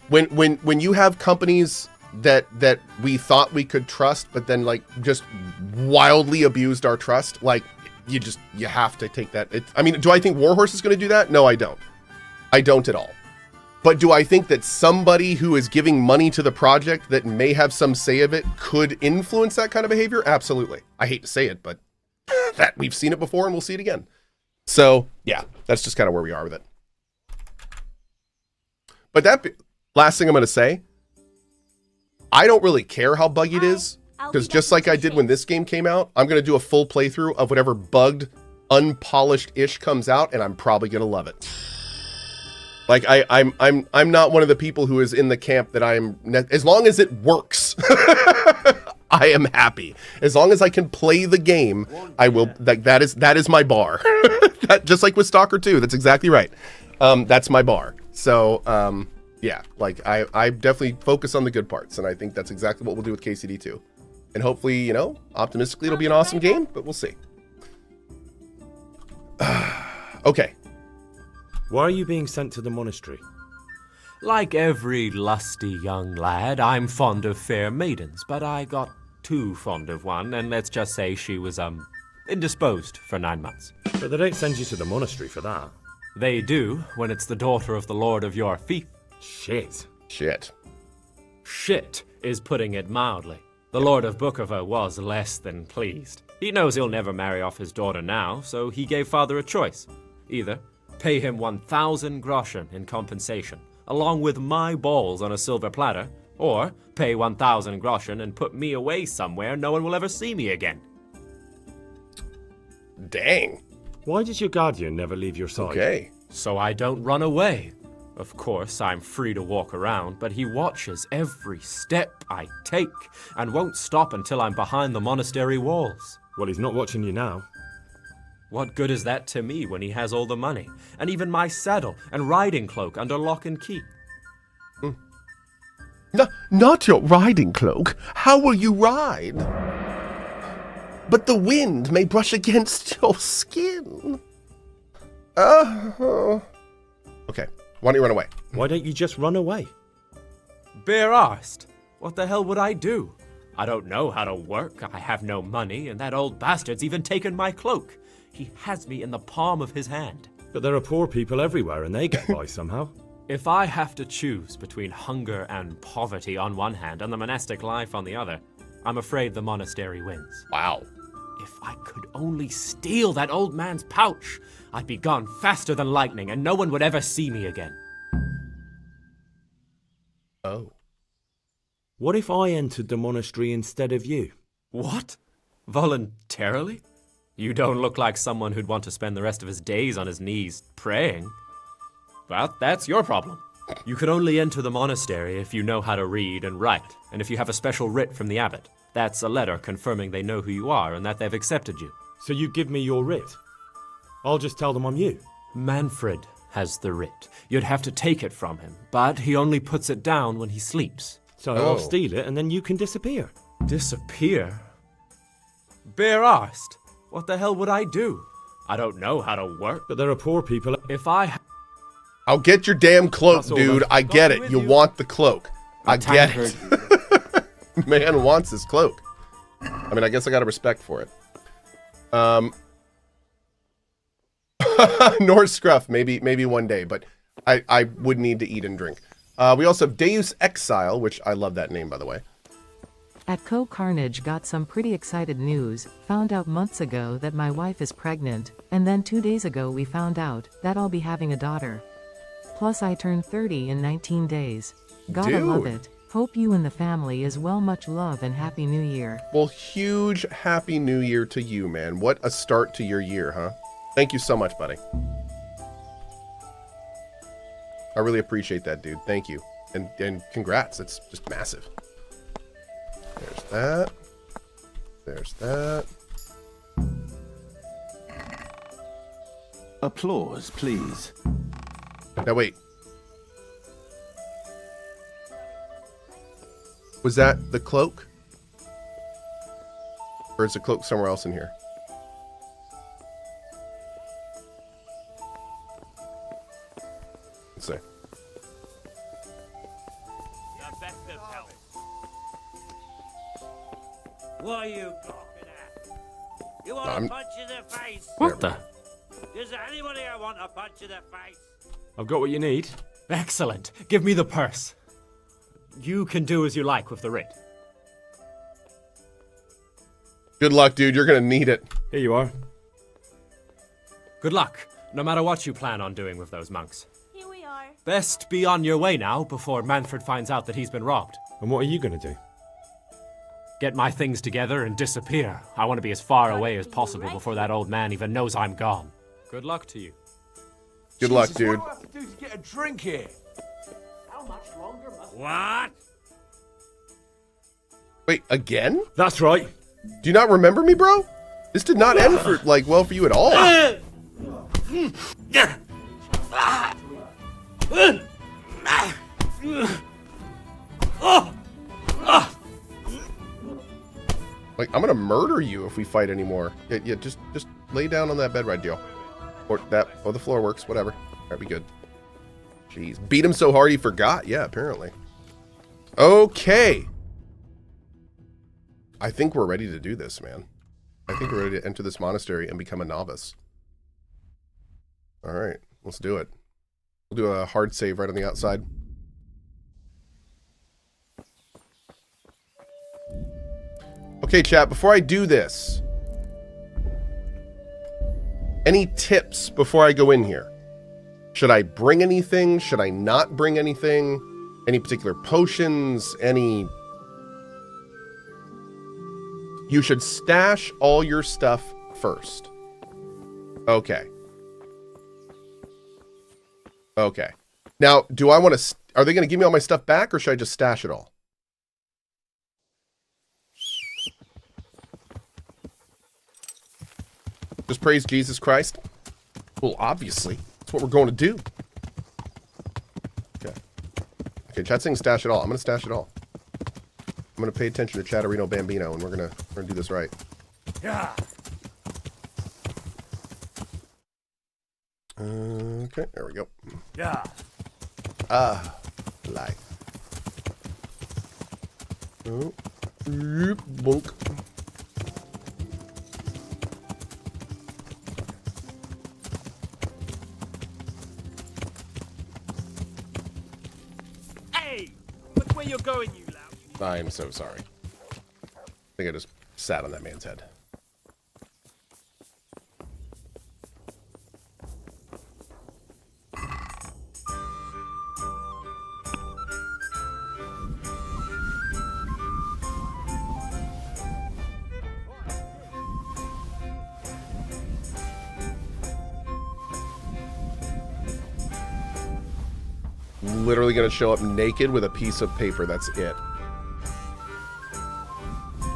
[SPEAKER 1] When you have companies that we thought we could trust, but then like just wildly abused our trust, like you have to take that. Do I think Warhorse is going to do that? No, I don't. I don't at all. But do I think that somebody who is giving money to the project that may have some say of it could influence that kind of behavior? Absolutely. I hate to say it, but that we've seen it before and we'll see it again. So yeah, that's just kind of where we are with it. But last thing I'm going to say, I don't really care how buggy it is, because just like I did when this game came out, I'm going to do a full playthrough of whatever bugged, unpolished-ish comes out, and I'm probably going to love it. Like, I'm not one of the people who is in the camp that as long as it works, I am happy. As long as I can play the game, I will, that is my bar. Just like with Stalker 2, that's exactly right. That's my bar. So, yeah, like I definitely focus on the good parts, and I think that's exactly what we'll do with KCD 2. And hopefully, you know, optimistically it'll be an awesome game, but we'll see. Okay.
[SPEAKER 4] Why are you being sent to the monastery?
[SPEAKER 12] Like every lusty young lad, I'm fond of fair maidens, but I got too fond of one, and let's just say she was, indisposed for 9 months.
[SPEAKER 4] But they don't send you to the monastery for that.
[SPEAKER 12] They do, when it's the daughter of the lord of your fief.
[SPEAKER 4] Shit.
[SPEAKER 1] Shit.
[SPEAKER 12] Shit is putting it mildly. The Lord of Bukovo was less than pleased. He knows he'll never marry off his daughter now, so he gave father a choice. Either pay him 1,000 groschen in compensation, along with my balls on a silver platter, or pay 1,000 groschen and put me away somewhere no one will ever see me again.
[SPEAKER 1] Dang.
[SPEAKER 4] Why does your guardian never leave your side?
[SPEAKER 1] Okay.
[SPEAKER 12] So I don't run away. Of course, I'm free to walk around, but he watches every step I take and won't stop until I'm behind the monastery walls.
[SPEAKER 4] Well, he's not watching you now.
[SPEAKER 12] What good is that to me when he has all the money, and even my saddle and riding cloak under lock and key?
[SPEAKER 1] Not your riding cloak. How will you ride? But the wind may brush against your skin. Okay. Why don't you run away?
[SPEAKER 4] Why don't you just run away?
[SPEAKER 12] Bare arsed. What the hell would I do? I don't know how to work, I have no money, and that old bastard's even taken my cloak. He has me in the palm of his hand.
[SPEAKER 4] But there are poor people everywhere and they get by somehow.
[SPEAKER 12] If I have to choose between hunger and poverty on one hand and the monastic life on the other, I'm afraid the monastery wins.
[SPEAKER 1] Wow.
[SPEAKER 12] If I could only steal that old man's pouch, I'd be gone faster than lightning and no one would ever see me again.
[SPEAKER 1] Oh.
[SPEAKER 4] What if I entered the monastery instead of you?
[SPEAKER 12] What? Voluntarily? You don't look like someone who'd want to spend the rest of his days on his knees praying. Well, that's your problem. You could only enter the monastery if you know how to read and write, and if you have a special writ from the abbot. That's a letter confirming they know who you are and that they've accepted you.
[SPEAKER 4] So you give me your writ? I'll just tell them I'm you.
[SPEAKER 12] Manfred has the writ. You'd have to take it from him, but he only puts it down when he sleeps.
[SPEAKER 4] So I'll steal it and then you can disappear.
[SPEAKER 12] Disappear? Bare arsed. What the hell would I do? I don't know how to work.
[SPEAKER 4] But there are poor people.
[SPEAKER 12] If I...
[SPEAKER 1] I'll get your damn cloak, dude. I get it. You want the cloak. I get it. Man wants his cloak. I mean, I guess I got a respect for it. Norse Scruff, maybe one day, but I would need to eat and drink. We also have Deus Exile, which I love that name, by the way.
[SPEAKER 2] At CohhCarnage got some pretty excited news, found out months ago that my wife is pregnant, and then 2 days ago we found out that I'll be having a daughter. Plus I turned 30 in 19 days. Gotta love it. Hope you and the family as well. Much love and Happy New Year.
[SPEAKER 1] Well, huge Happy New Year to you, man. What a start to your year, huh? Thank you so much, buddy. I really appreciate that, dude. Thank you. And congrats. It's just massive. There's that. There's that.
[SPEAKER 6] Applause, please.
[SPEAKER 1] Now wait. Was that the cloak? Or is the cloak somewhere else in here? Let's see.
[SPEAKER 15] What are you talking at? You want a punch in the face?
[SPEAKER 12] What the?
[SPEAKER 15] Is there anybody I want a punch in the face?
[SPEAKER 12] I've got what you need. Excellent. Give me the purse. You can do as you like with the writ.
[SPEAKER 1] Good luck, dude. You're gonna need it.
[SPEAKER 4] Here you are.
[SPEAKER 12] Good luck, no matter what you plan on doing with those monks.
[SPEAKER 8] Here we are.
[SPEAKER 12] Best be on your way now before Manfred finds out that he's been robbed.
[SPEAKER 4] And what are you going to do?
[SPEAKER 12] Get my things together and disappear. I want to be as far away as possible before that old man even knows I'm gone. Good luck to you.
[SPEAKER 1] Good luck, dude.
[SPEAKER 6] What do I have to do to get a drink here?
[SPEAKER 15] How much longer must...
[SPEAKER 14] What?
[SPEAKER 1] Wait, again?
[SPEAKER 4] That's right.
[SPEAKER 1] Do you not remember me, bro? This did not end for well for you at all. Like, I'm gonna murder you if we fight anymore. Yeah, just lay down on that bed right, deal. Or the floor works, whatever. That'd be good. Jeez. Beat him so hard he forgot. Yeah, apparently. Okay. I think we're ready to do this, man. I think we're ready to enter this monastery and become a novice. Alright, let's do it. We'll do a hard save right on the outside. Okay, chat, before I do this, any tips before I go in here? Should I bring anything? Should I not bring anything? Any particular potions? Any... You should stash all your stuff first. Okay. Okay. Now, do I want to... Are they going to give me all my stuff back, or should I just stash it all? Just praise Jesus Christ? Well, obviously. That's what we're going to do. Okay. Okay, chat's saying stash it all. I'm going to stash it all. I'm going to pay attention to Chatterino Bambino, and we're going to do this right.
[SPEAKER 6] Yeah.
[SPEAKER 1] Okay, there we go.
[SPEAKER 6] Yeah.
[SPEAKER 1] Life. Oh. Bonk.
[SPEAKER 15] Hey! Look where you're going, you lout.
[SPEAKER 1] I am so sorry. I think I just sat on that man's head. Literally gonna show up naked with a piece of paper. That's it.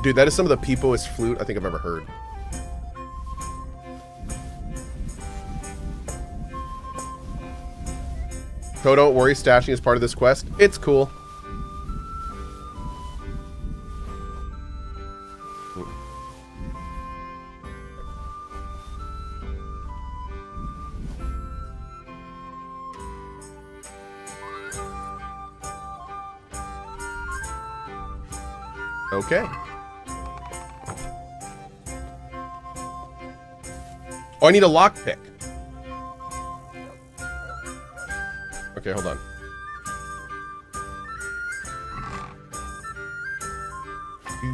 [SPEAKER 1] Dude, that is some of the peepoest flute I think I've ever heard. Cohh, don't worry, stashing is part of this quest. It's cool. Okay. Oh, I need a lockpick. Okay, hold on. Here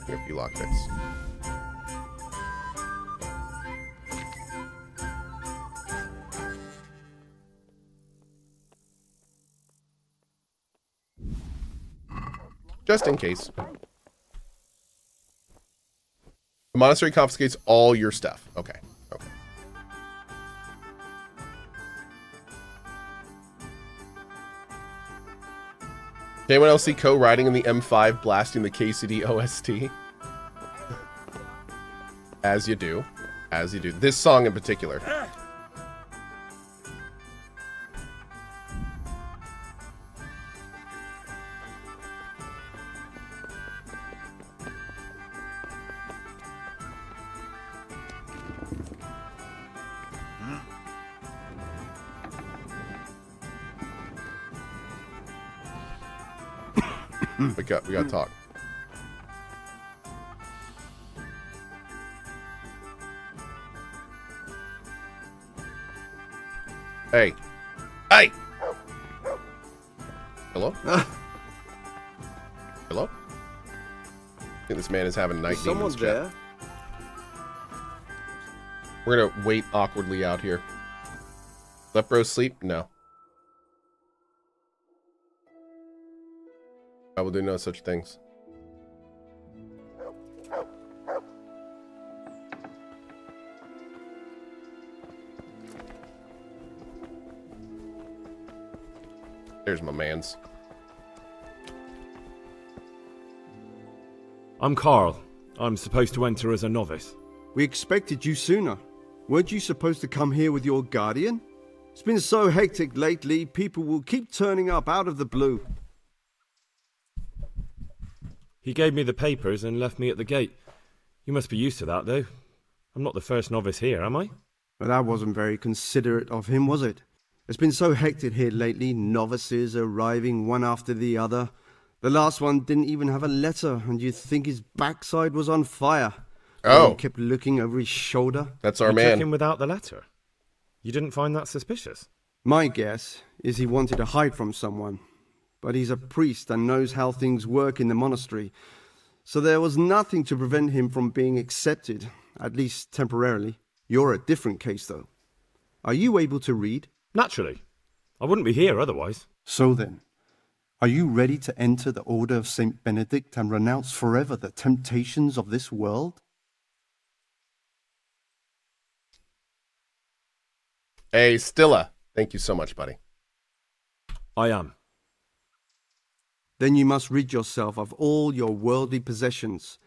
[SPEAKER 1] are a few lockpicks. Just in case. The monastery confiscates all your stuff. Okay. Okay. Did anyone else see Cohh riding in the M5 blasting the KCD OST? As you do. As you do. This song in particular. We got to talk. Hey. Hey! Hello? Hello? I think this man is having night demons.
[SPEAKER 3] Someone's there.
[SPEAKER 1] We're gonna wait awkwardly out here. Let bro sleep? No. I will do no such things. There's my mans.
[SPEAKER 4] I'm Carl. I'm supposed to enter as a novice.
[SPEAKER 13] We expected you sooner. Weren't you supposed to come here with your guardian? It's been so hectic lately, people will keep turning up out of the blue.
[SPEAKER 4] He gave me the papers and left me at the gate. You must be used to that, though. I'm not the first novice here, am I?
[SPEAKER 13] But that wasn't very considerate of him, was it? It's been so hectic here lately, novices arriving one after the other. The last one didn't even have a letter, and you'd think his backside was on fire.
[SPEAKER 1] Oh.
[SPEAKER 13] He kept looking over his shoulder.
[SPEAKER 1] That's our
[SPEAKER 4] You
[SPEAKER 1] man.
[SPEAKER 4] took him without the letter? You didn't find that suspicious?
[SPEAKER 13] My guess is he wanted to hide from someone. But he's a priest and knows how things work in the monastery. So there was nothing to prevent him from being accepted, at least temporarily. You're a different case, though. Are you able to read?
[SPEAKER 4] Naturally. I wouldn't be here otherwise.
[SPEAKER 13] So then, are you ready to enter the Order of St. Benedict and renounce forever the temptations of this world?
[SPEAKER 1] Hey, Stilla. Thank you so much, buddy.
[SPEAKER 4] I am.
[SPEAKER 13] Then you must rid yourself of all your worldly possessions.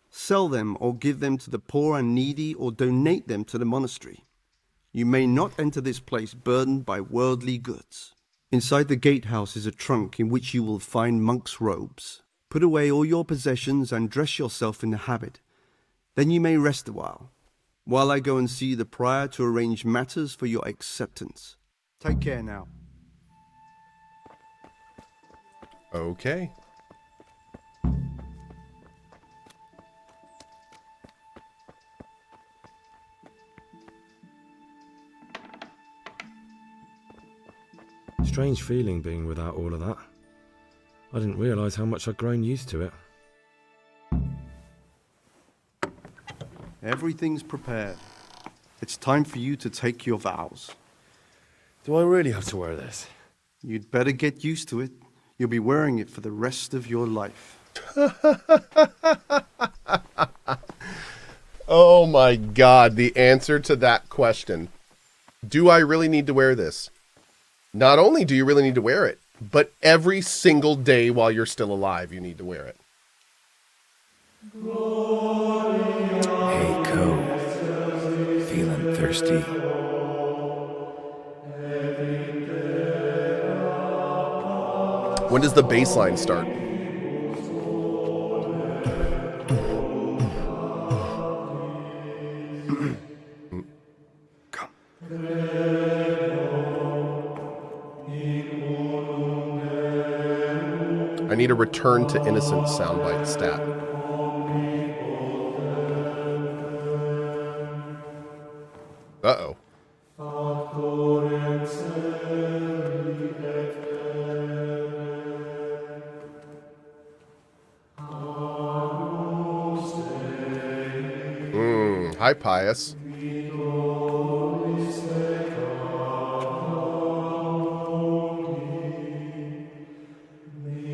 [SPEAKER 13] Sell them or give them to the poor and needy or donate them to the monastery. You may not enter this place burdened by worldly goods. Inside the gatehouse is a trunk in which you will find monk's robes. Put away all your possessions and dress yourself in the habit. Then you may rest a while I go and see the prior to arrange matters for your acceptance. Take care now.
[SPEAKER 1] Okay.
[SPEAKER 4] Strange feeling being without all of that. I didn't realise how much I'd grown used to it.
[SPEAKER 13] Everything's prepared. It's time for you to take your vows.
[SPEAKER 9] Do I really have to wear this?
[SPEAKER 13] You'd better get used to it. You'll be wearing it for the rest of your life.
[SPEAKER 1] Oh my God, the answer to that question. Do I really need to wear this? Not only do you really need to wear it, but every single day while you're still alive, you need to wear it.
[SPEAKER 16] Hey, Cohh. Feeling thirsty?
[SPEAKER 1] When does the bass line start? I need a return to innocent soundbite stat. Uh-oh. Hi, Pius.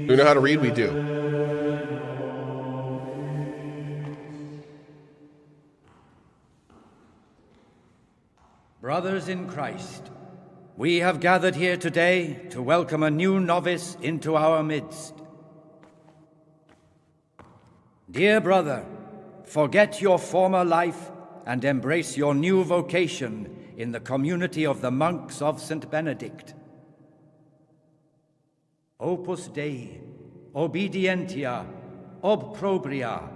[SPEAKER 1] Do we know how to read? We do.
[SPEAKER 17] Brothers in Christ, we have gathered here today to welcome a new novice into our midst. Dear brother, forget your former life and embrace your new vocation in the community of the monks of St. Benedict. Opus Dei, obedientia, obprobria,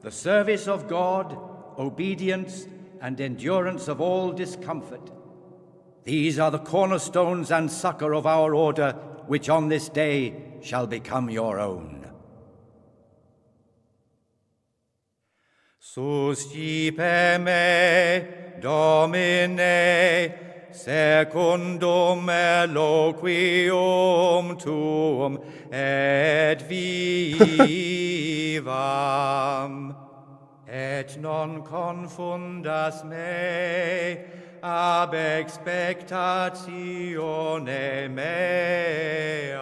[SPEAKER 17] the service of God, obedience, and endurance of all discomfort. These are the cornerstones and succor of our order, which on this day shall become your own. Suscipe me, Domine, secundum eloquium tuum, et vivam, et non confundas me ab expectatione mea.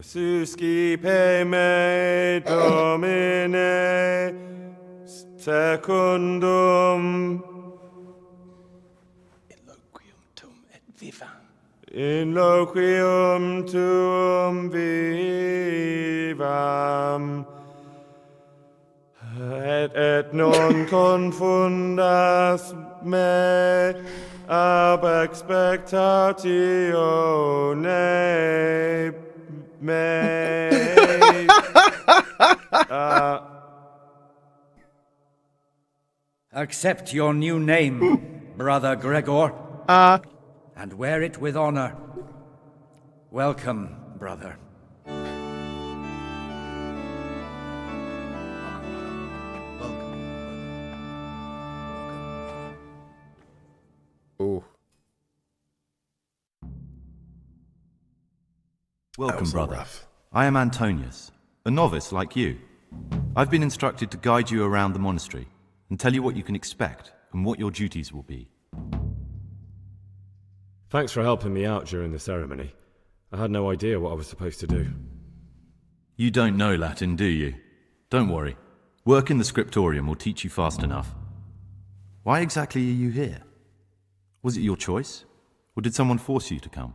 [SPEAKER 9] Suscipe me, Domine, secundum in loquium tuum vivam, et non confundas me ab expectatione me.
[SPEAKER 17] Accept your new name, Brother Gregor, and wear it with honor. Welcome, brother.
[SPEAKER 1] Ooh.
[SPEAKER 18] Welcome, brother. I am Antonius, a novice like you. I've been instructed to guide you around the monastery and tell you what you can expect and what your duties will be.
[SPEAKER 4] Thanks for helping me out during the ceremony. I had no idea what I was supposed to do.
[SPEAKER 18] You don't know Latin, do you? Don't worry. Work in the scriptorium will teach you fast enough. Why exactly are you here? Was it your choice? Or did someone force you to come?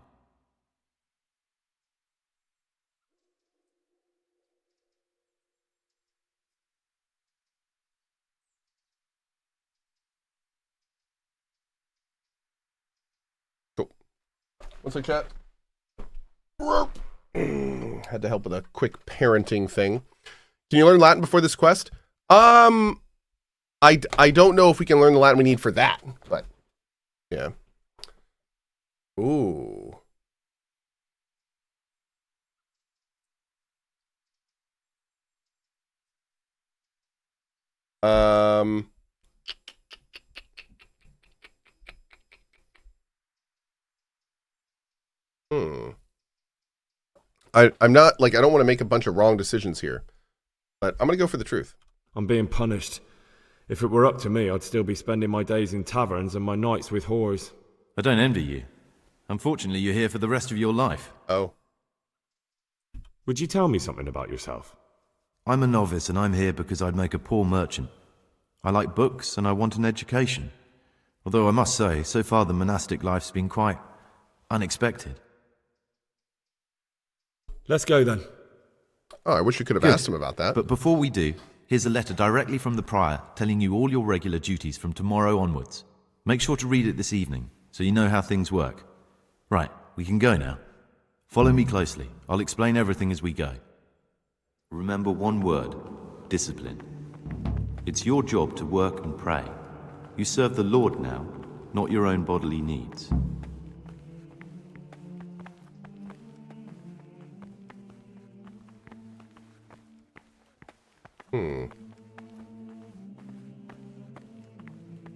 [SPEAKER 1] One sec, chat. Had to help with a quick parenting thing. Can you learn Latin before this quest? I don't know if we can learn the Latin we need for that, but yeah. Ooh. I'm not, like, I don't want to make a bunch of wrong decisions here, but I'm going to go for the truth.
[SPEAKER 4] I'm being punished. If it were up to me, I'd still be spending my days in taverns and my nights with whores.
[SPEAKER 18] I don't envy you. Unfortunately, you're here for the rest of your life.
[SPEAKER 1] Oh.
[SPEAKER 4] Would you tell me something about yourself?
[SPEAKER 18] I'm a novice and I'm here because I'd make a poor merchant. I like books and I want an education. Although I must say, so far the monastic life's been quite unexpected.
[SPEAKER 4] Let's go then.
[SPEAKER 1] Oh, I wish you could have asked him about that.
[SPEAKER 18] But before we do, here's a letter directly from the prior telling you all your regular duties from tomorrow onwards. Make sure to read it this evening so you know how things work. Right, we can go now. Follow me closely. I'll explain everything as we go. Remember one word: discipline. It's your job to work and pray. You serve the Lord now, not your own bodily needs.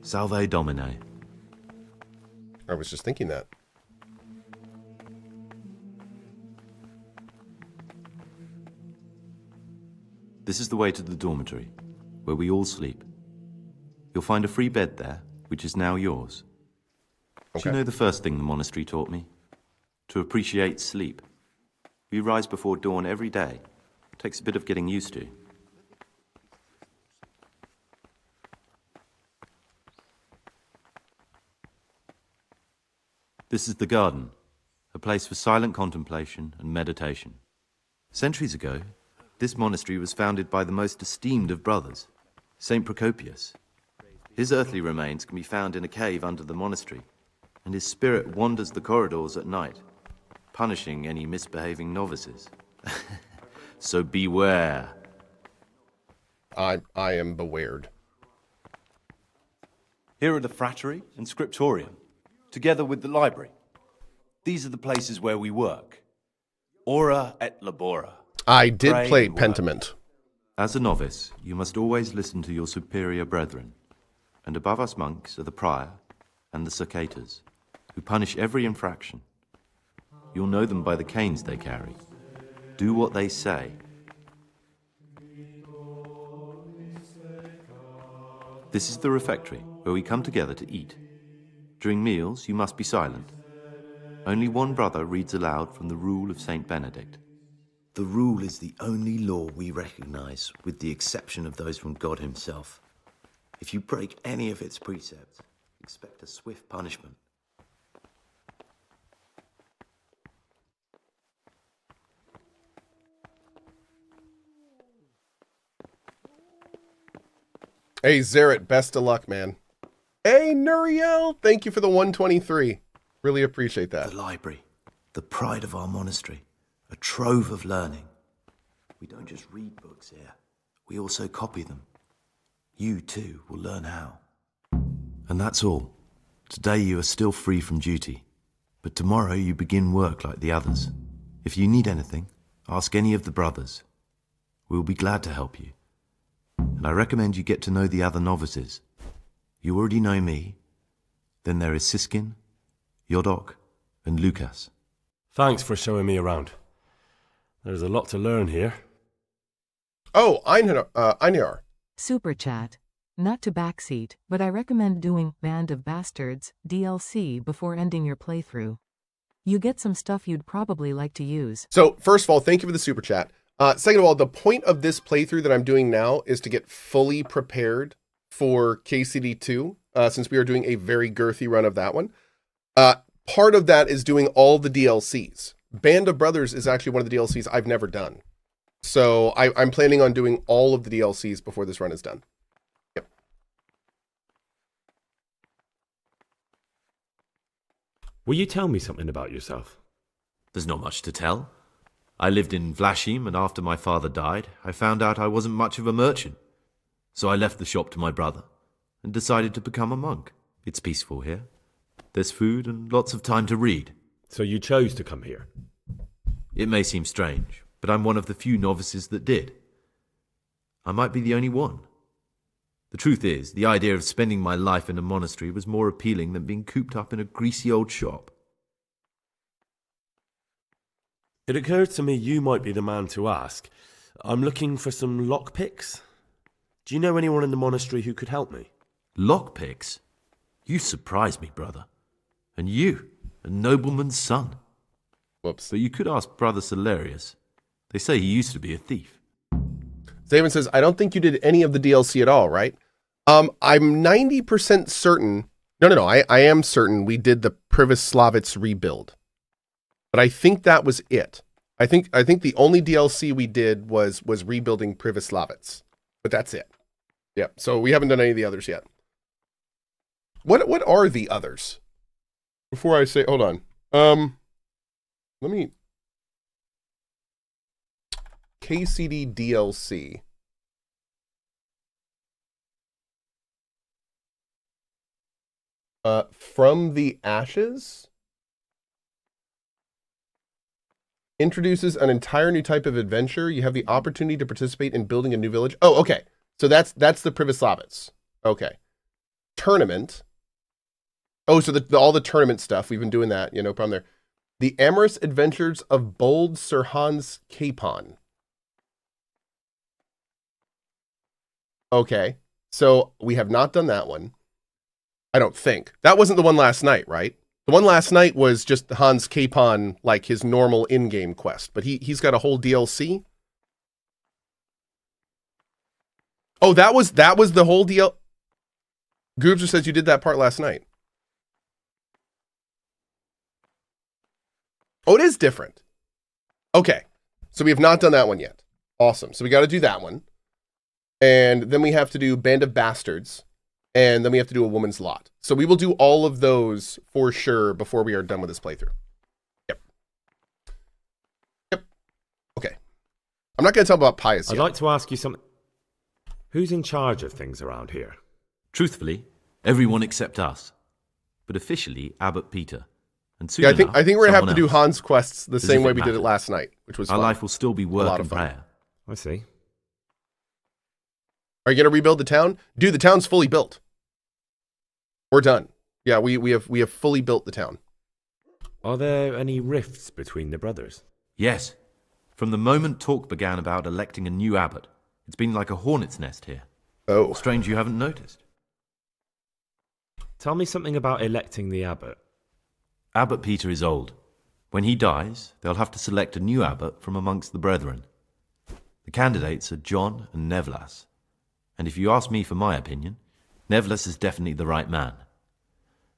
[SPEAKER 18] Salve Domine.
[SPEAKER 1] I was just thinking that.
[SPEAKER 18] This is the way to the dormitory, where we all sleep. You'll find a free bed there, which is now yours.
[SPEAKER 1] Okay.
[SPEAKER 18] Do you know the first thing the monastery taught me? To appreciate sleep. We rise before dawn every day. It takes a bit of getting used to. This is the garden, a place for silent contemplation and meditation. Centuries ago, this monastery was founded by the most esteemed of brothers, Saint Procopius. His earthly remains can be found in a cave under the monastery, and his spirit wanders the corridors at night, punishing any misbehaving novices. So beware.
[SPEAKER 1] I am bewared.
[SPEAKER 18] Here are the frattery and scriptorium, together with the library. These are the places where we work. Ora et labora.
[SPEAKER 1] I did
[SPEAKER 18] Pray
[SPEAKER 1] play
[SPEAKER 18] and work.
[SPEAKER 1] Pentiment.
[SPEAKER 18] As a novice, you must always listen to your superior brethren, and above us monks are the prior and the cicatas. who punish every infraction. You'll know them by the canes they carry. Do what they say. This is the refectory, where we come together to eat. During meals, you must be silent. Only one brother reads aloud from the Rule of Saint Benedict.
[SPEAKER 19] The Rule is the only law we recognize, with the exception of those from God himself. If you break any of its precepts, expect a swift punishment.
[SPEAKER 1] Hey, Zaret, best of luck, man. Hey, Nuriel, thank you for the 123. Really appreciate that.
[SPEAKER 19] The library, the pride of our monastery, a trove of learning. We don't just read books here, we also copy them. You, too, will learn how.
[SPEAKER 18] And that's all. Today you are still free from duty, but tomorrow you begin work like the others. If you need anything, ask any of the brothers. We'll be glad to help you. And I recommend you get to know the other novices. You already know me. Then there is Siskin, Yodok, and Lucas.
[SPEAKER 9] Thanks for showing me around. There's a lot to learn here.
[SPEAKER 1] Oh, Einar.
[SPEAKER 2] Super chat. Not to backseat, but I recommend doing Band of Bastards DLC before ending your playthrough. You get some stuff you'd probably like to use.
[SPEAKER 1] So, first of all, thank you for the super chat. Second of all, the point of this playthrough that I'm doing now is to get fully prepared for KCD2, since we are doing a very girthy run of that one. Part of that is doing all the DLCs. Band of Brothers is actually one of the DLCs I've never done. So I'm planning on doing all of the DLCs before this run is done. Yep.
[SPEAKER 4] Will you tell me something about yourself?
[SPEAKER 18] There's not much to tell. I lived in Vlashim, and after my father died, I found out I wasn't much of a merchant. So I left the shop to my brother and decided to become a monk. It's peaceful here. There's food and lots of time to read.
[SPEAKER 4] So you chose to come here?
[SPEAKER 18] It may seem strange, but I'm one of the few novices that did. I might be the only one. The truth is, the idea of spending my life in a monastery was more appealing than being cooped up in a greasy old shop.
[SPEAKER 9] It occurred to me you might be the man to ask. I'm looking for some lockpicks. Do you know anyone in the monastery who could help me?
[SPEAKER 18] Lockpicks? You surprise me, brother. And you, a nobleman's son.
[SPEAKER 1] Whoops.
[SPEAKER 18] But you could ask Brother Solarius. They say he used to be a thief.
[SPEAKER 1] Zaven says, I don't think you did any of the DLC at all, right? I'm 90% certain. No, I am certain we did the Privislavits rebuild. But I think that was it. I think the only DLC we did was rebuilding Privislavits. But that's it. Yeah, so we haven't done any of the others yet. What are the others? Before I say, hold on. Let me... KCD DLC. From the Ashes introduces an entire new type of adventure. You have the opportunity to participate in building a new village. Oh, okay. So that's the Privislavits. Okay. Tournament. Oh, so all the tournament stuff. We've been doing that. No problem there. The Amorous Adventures of Bold Sir Hans Capon. Okay. So we have not done that one. I don't think. That wasn't the one last night, right? The one last night was just Hans Capon, like his normal in-game quest. But he's got a whole DLC. Oh, that was the whole deal. Goobser says you did that part last night. Oh, it is different. Okay. So we have not done that one yet. Awesome. So we got to do that one. And then we have to do Band of Bastards. And then we have to do A Woman's Lot. So we will do all of those for sure before we are done with this playthrough. Yep. Okay. I'm not going to tell about Pius yet.
[SPEAKER 4] I'd like to ask you something. Who's in charge of things around here?
[SPEAKER 18] Truthfully, everyone except us. But officially, Abbot Peter. And soon
[SPEAKER 1] I think we're going to have to do
[SPEAKER 18] else.
[SPEAKER 1] Hans quests the
[SPEAKER 18] As
[SPEAKER 1] same
[SPEAKER 18] if
[SPEAKER 1] way
[SPEAKER 18] it
[SPEAKER 1] we did it
[SPEAKER 18] mattered.
[SPEAKER 1] last night, which was
[SPEAKER 18] Our
[SPEAKER 1] fun.
[SPEAKER 18] life will still be
[SPEAKER 1] A
[SPEAKER 18] work
[SPEAKER 1] lot
[SPEAKER 18] and
[SPEAKER 1] of fun.
[SPEAKER 18] prayer.
[SPEAKER 4] I see.
[SPEAKER 1] Are you going to rebuild the town? Dude, the town's fully built. We're done. Yeah, we have fully built the town.
[SPEAKER 4] Are there any rifts between the brothers?
[SPEAKER 18] Yes. From the moment talk began about electing a new abbot, it's been like a hornet's nest here.
[SPEAKER 1] Oh.
[SPEAKER 18] Strange you haven't noticed.
[SPEAKER 4] Tell me something about electing the abbot.
[SPEAKER 18] Abbot Peter is old. When he dies, they'll have to select a new abbot from amongst the brethren. The candidates are John and Nevlas. And if you ask me for my opinion, Nevlas is definitely the right man.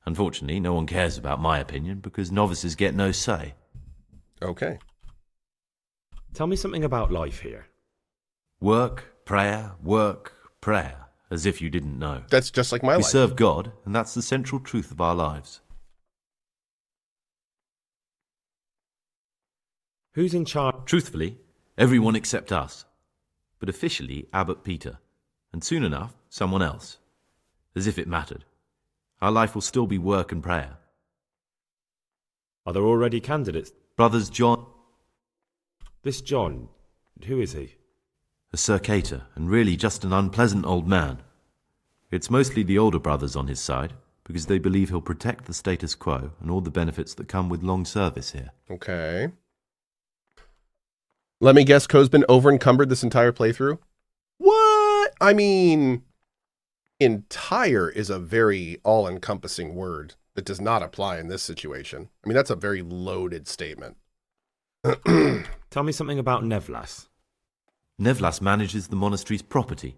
[SPEAKER 18] Unfortunately, no one cares about my opinion because novices get no say.
[SPEAKER 1] Okay.
[SPEAKER 4] Tell me something about life here.
[SPEAKER 18] Work, prayer, as if you didn't know.
[SPEAKER 1] That's just like my life.
[SPEAKER 18] We serve God, and that's the central truth of our lives.
[SPEAKER 4] Who's in charge?
[SPEAKER 18] Truthfully, everyone except us. But officially, Abbot Peter. And soon enough, someone else. As if it mattered. Our life will still be work and prayer.
[SPEAKER 4] Are there already candidates?
[SPEAKER 18] Brothers John.
[SPEAKER 4] This John, who is he?
[SPEAKER 18] A circator, and really just an unpleasant old man. It's mostly the older brothers on his side, because they believe he'll protect the status quo and all the benefits that come with long service here.
[SPEAKER 1] Okay. Let me guess, Cohh's been over-encumbered this entire playthrough? What? I mean, entire is a very all-encompassing word that does not apply in this situation. I mean, that's a very loaded statement.
[SPEAKER 4] Tell me something about Nevlas.
[SPEAKER 18] Nevlas manages the monastery's property.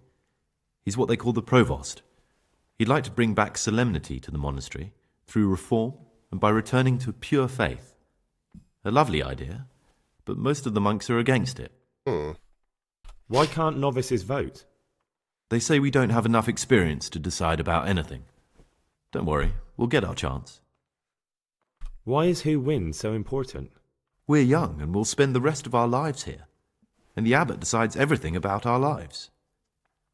[SPEAKER 18] He's what they call the provost. He'd like to bring back solemnity to the monastery through reform and by returning to pure faith. A lovely idea, but most of the monks are against it.
[SPEAKER 4] Why can't novices vote?
[SPEAKER 18] They say we don't have enough experience to decide about anything. Don't worry, we'll get our chance.
[SPEAKER 4] Why is who wins so important?
[SPEAKER 18] We're young and we'll spend the rest of our lives here. And the abbot decides everything about our lives.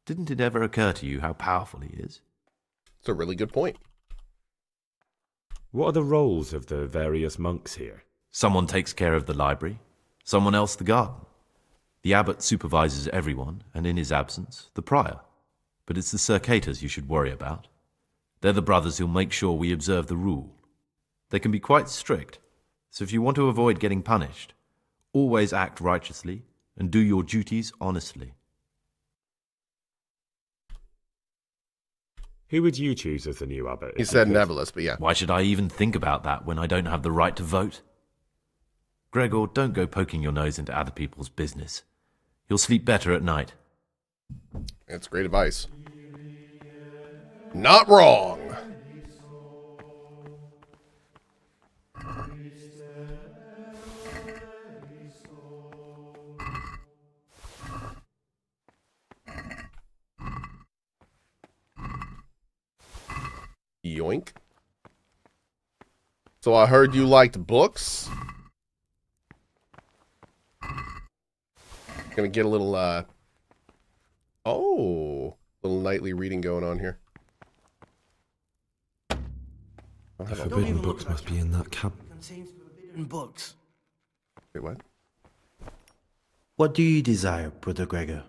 [SPEAKER 18] Didn't it ever occur to you how powerful he is?
[SPEAKER 1] It's a really good point.
[SPEAKER 4] What are the roles of the various monks here?
[SPEAKER 18] Someone takes care of the library, someone else the garden. The abbot supervises everyone, and in his absence, the prior. But it's the circators you should worry about. They're the brothers who'll make sure we observe the rule. They can be quite strict, so if you want to avoid getting punished, always act righteously and do your duties honestly.
[SPEAKER 4] Who would you choose as the new abbot?
[SPEAKER 1] He said Nevlas, but yeah.
[SPEAKER 18] Why should I even think about that when I don't have the right to vote? Gregor, don't go poking your nose into other people's business. You'll sleep better at night.
[SPEAKER 1] That's great advice. Not wrong. Yoink. So I heard you liked books. Gonna get a little, little nightly reading going on here.
[SPEAKER 5] The forbidden books must be in that cab.
[SPEAKER 3] Contains forbidden books.
[SPEAKER 1] Wait, what?
[SPEAKER 5] What do you desire, Brother Gregor?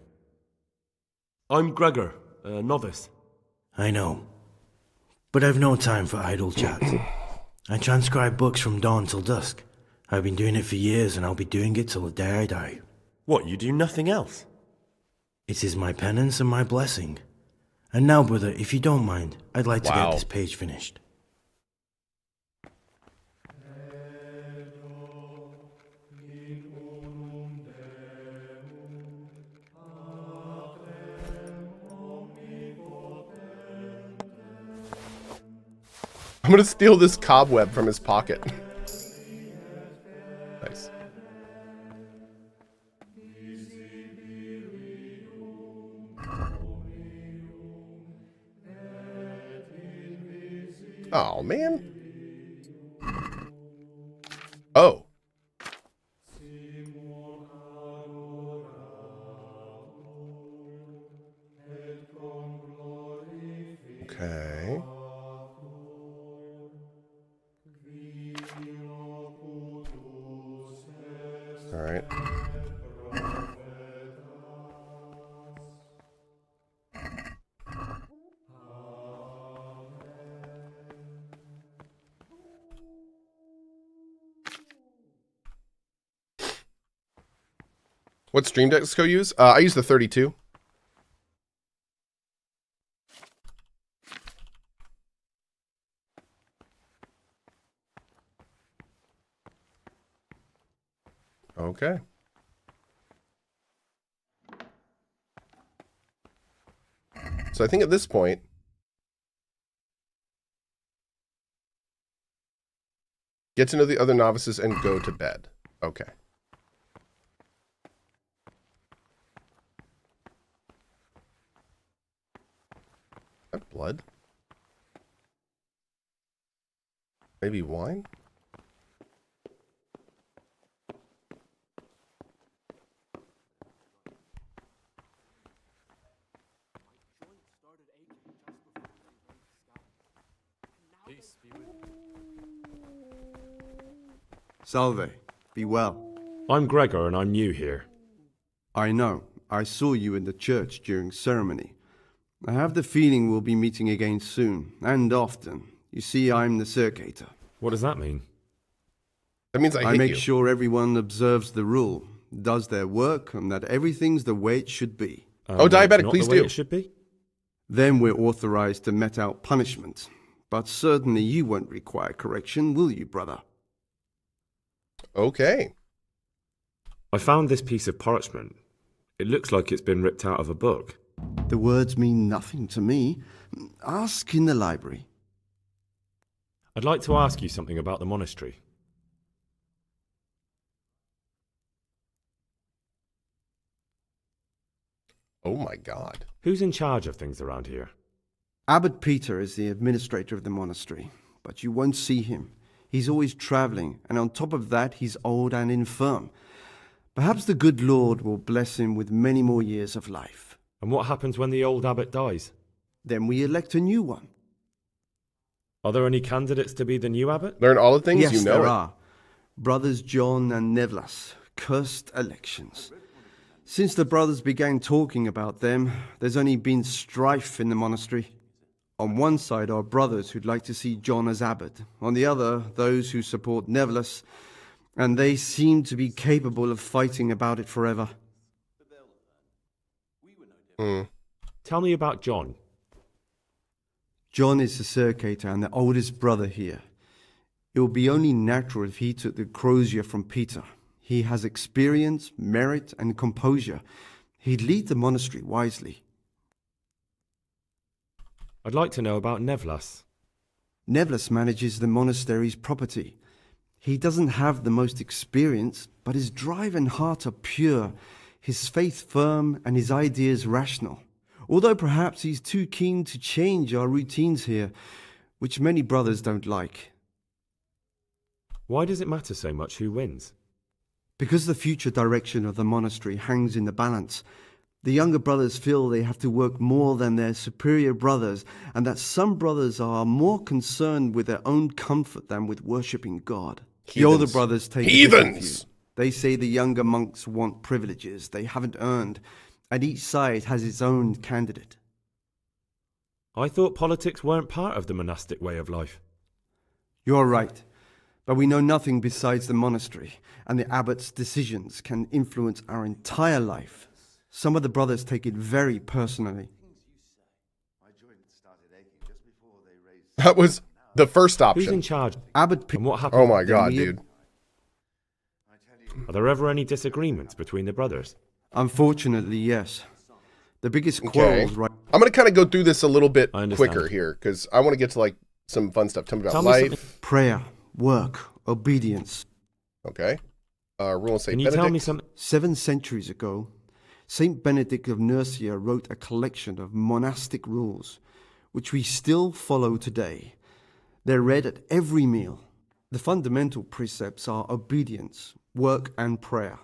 [SPEAKER 9] I'm Gregor, a novice.
[SPEAKER 5] I know. But I've no time for idle chat. I transcribe books from dawn till dusk. I've been doing it for years, and I'll be doing it till the day I die.
[SPEAKER 9] What, you do nothing else?
[SPEAKER 5] It is my penance and my blessing. And now, brother, if you don't mind, I'd like to get this page finished.
[SPEAKER 1] I'm gonna steal this cobweb from his pocket. Nice. Oh, man. Oh. Okay. All right. What stream decks Cohh use? I use the 32. Okay. So I think at this point, get to know the other novices and go to bed. Okay. That blood? Maybe wine?
[SPEAKER 13] Salve. Be well.
[SPEAKER 4] I'm Gregor and I'm new here.
[SPEAKER 13] I know. I saw you in the church during ceremony. I have the feeling we'll be meeting again soon, and often. You see, I'm the circator.
[SPEAKER 4] What does that mean?
[SPEAKER 1] That means I
[SPEAKER 13] make sure everyone observes the rule, does their work, and that everything's the way it should be.
[SPEAKER 1] Oh, diabetic, please do.
[SPEAKER 4] It should be?
[SPEAKER 13] Then we're authorized to mete out punishment. But certainly you won't require correction, will you, brother?
[SPEAKER 1] Okay.
[SPEAKER 4] I found this piece of parchment. It looks like it's been ripped out of a book.
[SPEAKER 13] The words mean nothing to me. Ask in the library.
[SPEAKER 4] I'd like to ask you something about the monastery.
[SPEAKER 1] Oh my God.
[SPEAKER 4] Who's in charge of things around here?
[SPEAKER 13] Abbot Peter is the administrator of the monastery, but you won't see him. He's always traveling, and on top of that, he's old and infirm. Perhaps the good Lord will bless him with many more years of life.
[SPEAKER 4] And what happens when the old abbot dies?
[SPEAKER 13] Then we elect a new one.
[SPEAKER 4] Are there any candidates to be the new abbot?
[SPEAKER 1] Learn all the things
[SPEAKER 13] yes,
[SPEAKER 1] you know.
[SPEAKER 13] There are. Brothers John and Nevlas. Cursed elections. Since the brothers began talking about them, there's only been strife in the monastery. On one side are brothers who'd like to see John as abbot. On the other, those who support Nevlas, and they seem to be capable of fighting about it forever.
[SPEAKER 4] Tell me about John.
[SPEAKER 13] John is the circator and the oldest brother here. It would be only natural if he took the crozier from Peter. He has experience, merit, and composure. He'd lead the monastery wisely.
[SPEAKER 4] I'd like to know about Nevlas.
[SPEAKER 13] Nevlas manages the monastery's property. He doesn't have the most experience, but his drive and heart are pure, his faith firm, and his ideas rational. Although perhaps he's too keen to change our routines here, which many brothers don't like.
[SPEAKER 4] Why does it matter so much who wins?
[SPEAKER 13] Because the future direction of the monastery hangs in the balance. The younger brothers feel they have to work more than their superior brothers, and that some brothers are more concerned with their own comfort than with worshipping God.
[SPEAKER 1] Heathens.
[SPEAKER 13] The older brothers take
[SPEAKER 1] Heathens!
[SPEAKER 13] a different view. They say the younger monks want privileges they haven't earned, and each side has its own candidate.
[SPEAKER 4] I thought politics weren't part of the monastic way of life.
[SPEAKER 13] You're right, but we know nothing besides the monastery, and the abbot's decisions can influence our entire life. Some of the brothers take it very personally.
[SPEAKER 1] That was the first option.
[SPEAKER 4] Who's in charge?
[SPEAKER 13] Abbot
[SPEAKER 4] and what happened?
[SPEAKER 1] Oh my God, dude.
[SPEAKER 4] Are there ever any disagreements between the brothers?
[SPEAKER 13] Unfortunately, yes. The biggest quarrels, right?
[SPEAKER 1] I'm going to kind of go through this a little bit
[SPEAKER 4] I understand.
[SPEAKER 1] quicker here, because I want to get to like some fun stuff. Tell me about
[SPEAKER 4] Tell me
[SPEAKER 1] life.
[SPEAKER 4] something.
[SPEAKER 13] Prayer, work, obedience.
[SPEAKER 1] Okay. Rule of St.
[SPEAKER 4] Can you
[SPEAKER 1] Benedict.
[SPEAKER 4] tell me something?
[SPEAKER 13] 7 centuries ago, Saint Benedict of Nursia wrote a collection of monastic rules, which we still follow today. They're read at every meal. The fundamental precepts are obedience, work, and prayer.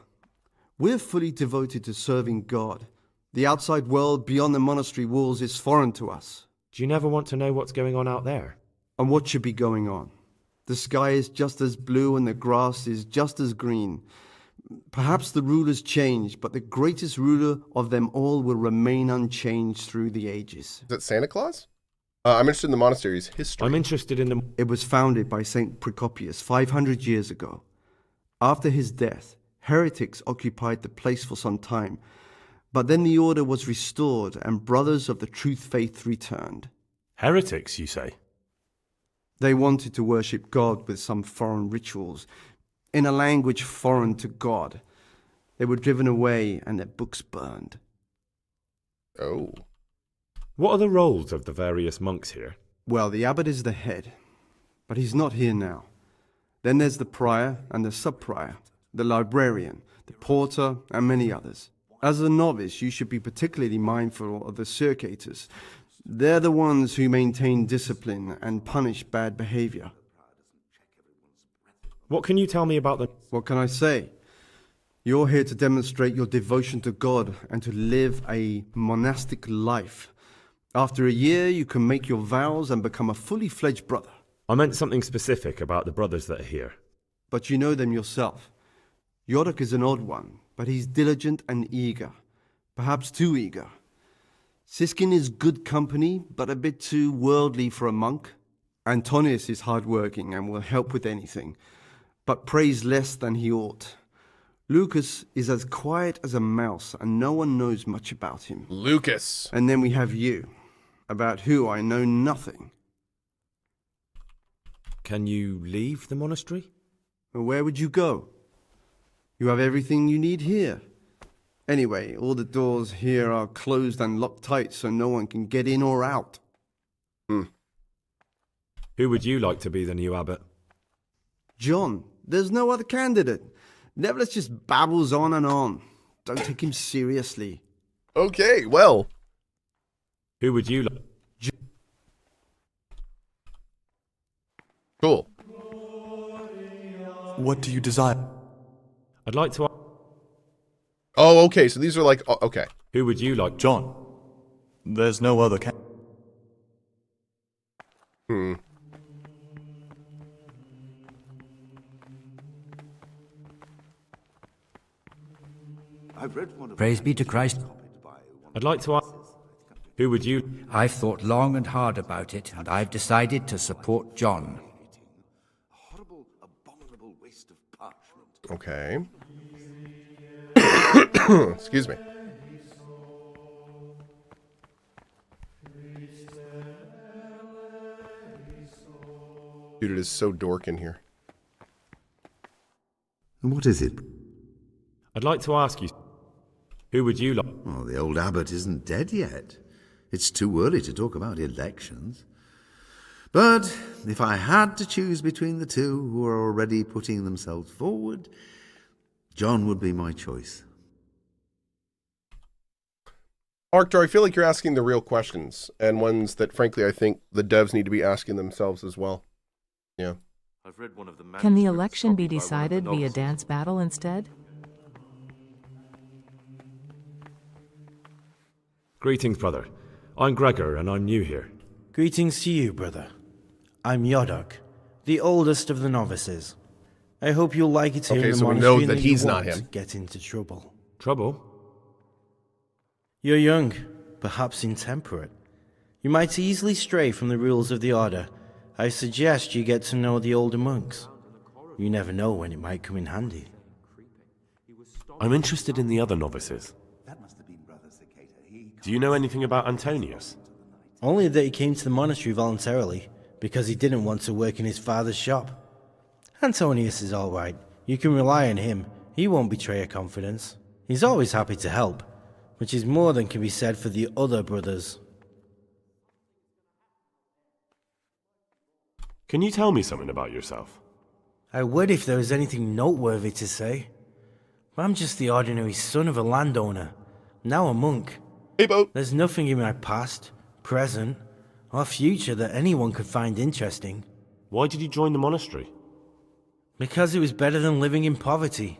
[SPEAKER 13] We're fully devoted to serving God. The outside world beyond the monastery walls is foreign to us.
[SPEAKER 4] Do you never want to know what's going on out there?
[SPEAKER 13] And what should be going on? The sky is just as blue and the grass is just as green. Perhaps the rulers change, but the greatest ruler of them all will remain unchanged through the ages.
[SPEAKER 1] Is that Santa Claus? I'm interested in the monastery's history.
[SPEAKER 4] I'm interested in the...
[SPEAKER 13] It was founded by Saint Procopius 500 years ago. After his death, Heretics occupied the place for some time, but then the order was restored and brothers of the truth faith returned.
[SPEAKER 9] Heretics, you say?
[SPEAKER 13] They wanted to worship God with some foreign rituals, in a language foreign to God. They were driven away and their books burned.
[SPEAKER 1] Oh.
[SPEAKER 4] What are the roles of the various monks here?
[SPEAKER 13] Well, the abbot is the head, but he's not here now. Then there's the prior and the sub-prior, the librarian, the porter, and many others. As a novice, you should be particularly mindful of the circators. They're the ones who maintain discipline and punish bad behavior.
[SPEAKER 4] What can you tell me about them?
[SPEAKER 13] What can I say? You're here to demonstrate your devotion to God and to live a monastic life. After a year, you can make your vows and become a fully fledged brother.
[SPEAKER 4] I meant something specific about the brothers that are here.
[SPEAKER 13] But you know them yourself. Yorick is an odd one, but he's diligent and eager. Perhaps too eager. Siskin is good company, but a bit too worldly for a monk. Antonius is hard-working and will help with anything, but prays less than he ought. Lucas is as quiet as a mouse, and no one knows much about him.
[SPEAKER 1] Lucas!
[SPEAKER 13] And then we have you, about who I know nothing.
[SPEAKER 4] Can you leave the monastery?
[SPEAKER 13] Well, where would you go? You have everything you need here. Anyway, all the doors here are closed and locked tight, so no one can get in or out.
[SPEAKER 4] Who would you like to be the new abbot?
[SPEAKER 13] John. There's no other candidate. Nevertheless just babbles on and on. Don't take him seriously.
[SPEAKER 1] Okay, well.
[SPEAKER 4] Who would you like?
[SPEAKER 1] Cool.
[SPEAKER 20] What do you desire?
[SPEAKER 4] I'd like to...
[SPEAKER 1] Oh, okay, so these are like... okay.
[SPEAKER 4] Who would you like?
[SPEAKER 20] John. There's no other
[SPEAKER 17] Praise be to Christ.
[SPEAKER 4] I'd like to ask... Who would you...
[SPEAKER 17] I've thought long and hard about it, and I've decided to support John.
[SPEAKER 1] Okay. Excuse me. Dude, it is so dork in here.
[SPEAKER 21] What is it?
[SPEAKER 4] I'd like to ask you... Who would you like?
[SPEAKER 21] Well, the old abbot isn't dead yet. It's too early to talk about elections. But if I had to choose between the two who are already putting themselves forward, John would be my choice.
[SPEAKER 1] Arctor, I feel like you're asking the real questions, and ones that, frankly, I think the devs need to be asking themselves as well. Yeah.
[SPEAKER 18] I've read one of the
[SPEAKER 2] Can the election be decided via dance battle instead?
[SPEAKER 4] Greetings, brother. I'm Gregor, and I'm new here.
[SPEAKER 5] Greetings to you, brother. I'm Yodok, the oldest of the novices. I hope you'll like it here in the
[SPEAKER 1] so we
[SPEAKER 5] monastery
[SPEAKER 1] know that
[SPEAKER 5] and
[SPEAKER 1] he's
[SPEAKER 5] you
[SPEAKER 1] not
[SPEAKER 5] won't
[SPEAKER 1] him.
[SPEAKER 5] get into trouble.
[SPEAKER 4] Trouble?
[SPEAKER 5] You're young, perhaps intemperate. You might easily stray from the rules of the order. I suggest you get to know the older monks. You never know when it might come in handy.
[SPEAKER 9] I'm interested in the other novices. Do you know anything about Antonius?
[SPEAKER 5] Only that he came to the monastery voluntarily, because he didn't want to work in his father's shop. Antonius is all right. You can rely on him. He won't betray your confidence. He's always happy to help, which is more than can be said for the other brothers.
[SPEAKER 9] Can you tell me something about yourself?
[SPEAKER 5] I would if there was anything noteworthy to say. But I'm just the ordinary son of a landowner, now a monk.
[SPEAKER 1] Hey, Bo.
[SPEAKER 5] There's nothing in my past, present, or future that anyone could find interesting.
[SPEAKER 9] Why did you join the monastery?
[SPEAKER 5] Because it was better than living in poverty.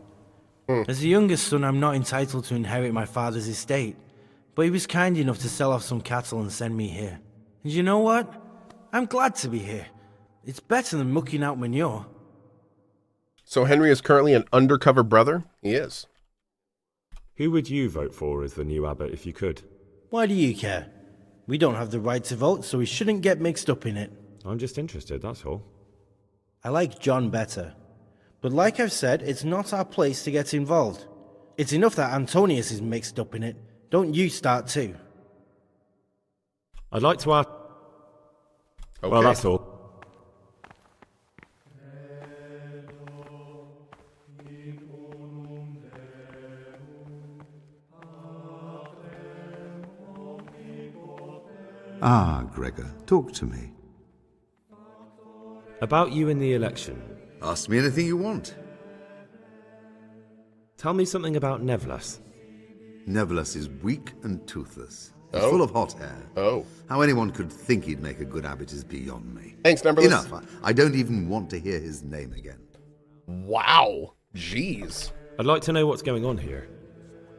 [SPEAKER 5] As the youngest son, I'm not entitled to inherit my father's estate, but he was kind enough to sell off some cattle and send me here. And you know what? I'm glad to be here. It's better than mucking out manure.
[SPEAKER 1] So Henry is currently an undercover brother? He is.
[SPEAKER 4] Who would you vote for as the new abbot if you could?
[SPEAKER 5] Why do you care? We don't have the right to vote, so we shouldn't get mixed up in it.
[SPEAKER 4] I'm just interested, that's all.
[SPEAKER 5] I like John better. But like I've said, it's not our place to get involved. It's enough that Antonius is mixed up in it. Don't you start too.
[SPEAKER 4] I'd like to ask...
[SPEAKER 1] Okay.
[SPEAKER 4] Well, that's all.
[SPEAKER 21] Ah, Gregor, talk to me.
[SPEAKER 4] About you in the election.
[SPEAKER 21] Ask me anything you want.
[SPEAKER 4] Tell me something about Nevlas.
[SPEAKER 21] Nevlas is weak and toothless. He's
[SPEAKER 1] Oh.
[SPEAKER 21] full of hot hair.
[SPEAKER 1] Oh.
[SPEAKER 21] How anyone could think he'd make a good abbot is beyond me.
[SPEAKER 1] Thanks, Numberless.
[SPEAKER 21] Enough. I don't even want to hear his name again.
[SPEAKER 1] Wow. Jeez.
[SPEAKER 4] I'd like to know what's going on here.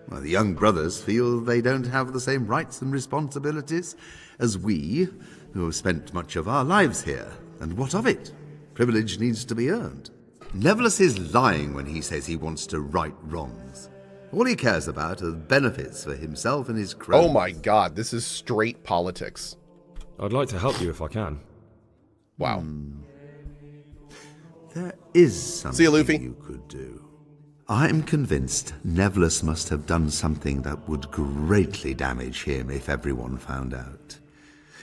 [SPEAKER 21] Well, the young brothers feel they don't have the same rights and responsibilities as we, who have spent much of our lives here. And what of it? Privilege needs to be earned. Nevlas is lying when he says he wants to right wrongs. All he cares about are benefits for himself and his cronies.
[SPEAKER 1] Oh my god, this is straight politics.
[SPEAKER 4] I'd like to help you if I can.
[SPEAKER 1] Wow.
[SPEAKER 21] There is something
[SPEAKER 1] See you, Luffy.
[SPEAKER 21] you could do. I'm convinced Nevlas must have done something that would greatly damage him if everyone found out.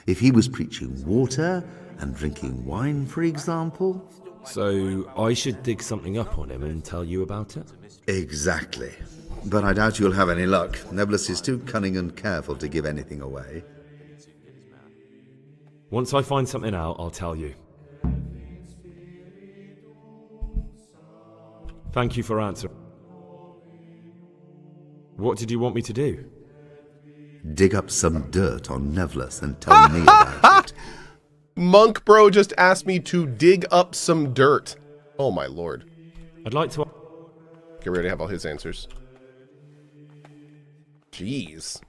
[SPEAKER 21] If he was preaching water and drinking wine, for example.
[SPEAKER 4] So I should dig something up on him and tell you about it?
[SPEAKER 21] Exactly. But I doubt you'll have any luck. Nevlas is too cunning and careful to give anything away.
[SPEAKER 4] Once I find something out, I'll tell you. Thank you for answering. What did you want me to do?
[SPEAKER 21] Dig up some dirt on Nevlas and tell me about it.
[SPEAKER 1] Monk bro just asked me to dig up some dirt. Oh my lord.
[SPEAKER 4] I'd like to...
[SPEAKER 1] Okay, we already have all his answers. Jeez.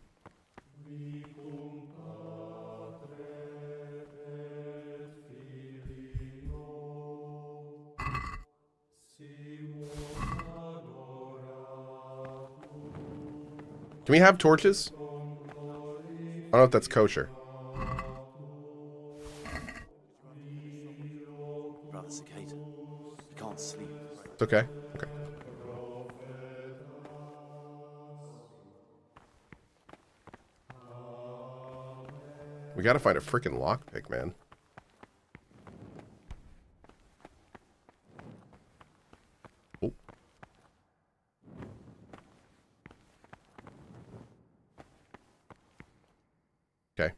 [SPEAKER 1] Can we have torches? I don't know if that's kosher.
[SPEAKER 10] Brother Cicada, I can't sleep.
[SPEAKER 1] It's okay. Okay. We gotta find a freaking lockpick, man. Oh. Okay.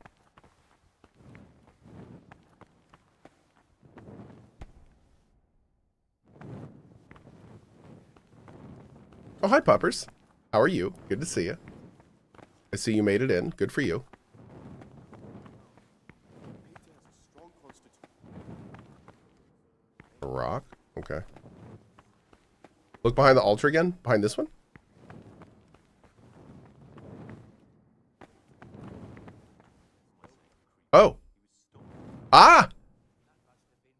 [SPEAKER 1] Oh, hi, puppers. How are you? Good to see you. I see you made it in. Good for you. A rock? Okay. Look behind the altar again? Behind this one? Oh. Ah!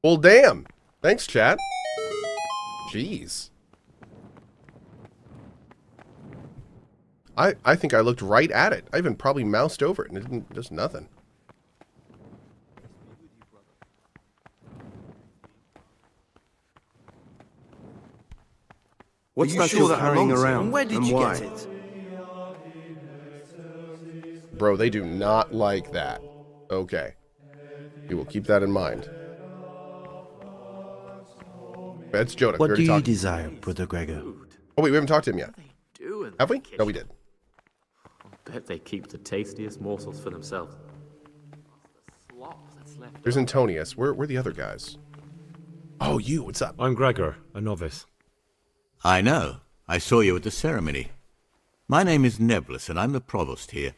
[SPEAKER 1] Well, damn. Thanks, chat. Jeez. I think I looked right at it. I even probably moused over it and it didn't, just nothing.
[SPEAKER 13] What's
[SPEAKER 3] you
[SPEAKER 13] that
[SPEAKER 3] sure
[SPEAKER 13] you're
[SPEAKER 3] that
[SPEAKER 13] carrying
[SPEAKER 3] belongs here?
[SPEAKER 13] around?
[SPEAKER 3] And where did you get it?
[SPEAKER 1] Bro, they do not like that. Okay. We will keep that in mind. That's Joda.
[SPEAKER 5] What do you desire, Brother Gregor?
[SPEAKER 1] Oh, wait, we haven't talked to him yet.
[SPEAKER 7] Do
[SPEAKER 1] Have we? No, we did.
[SPEAKER 7] I bet they keep the tastiest morsels for themselves. That's left.
[SPEAKER 1] There's Antonius. Where are the other guys? Oh, you. What's up?
[SPEAKER 4] I'm Gregor, a novice.
[SPEAKER 22] I know. I saw you at the ceremony. My name is Nevlas, and I'm the provost here.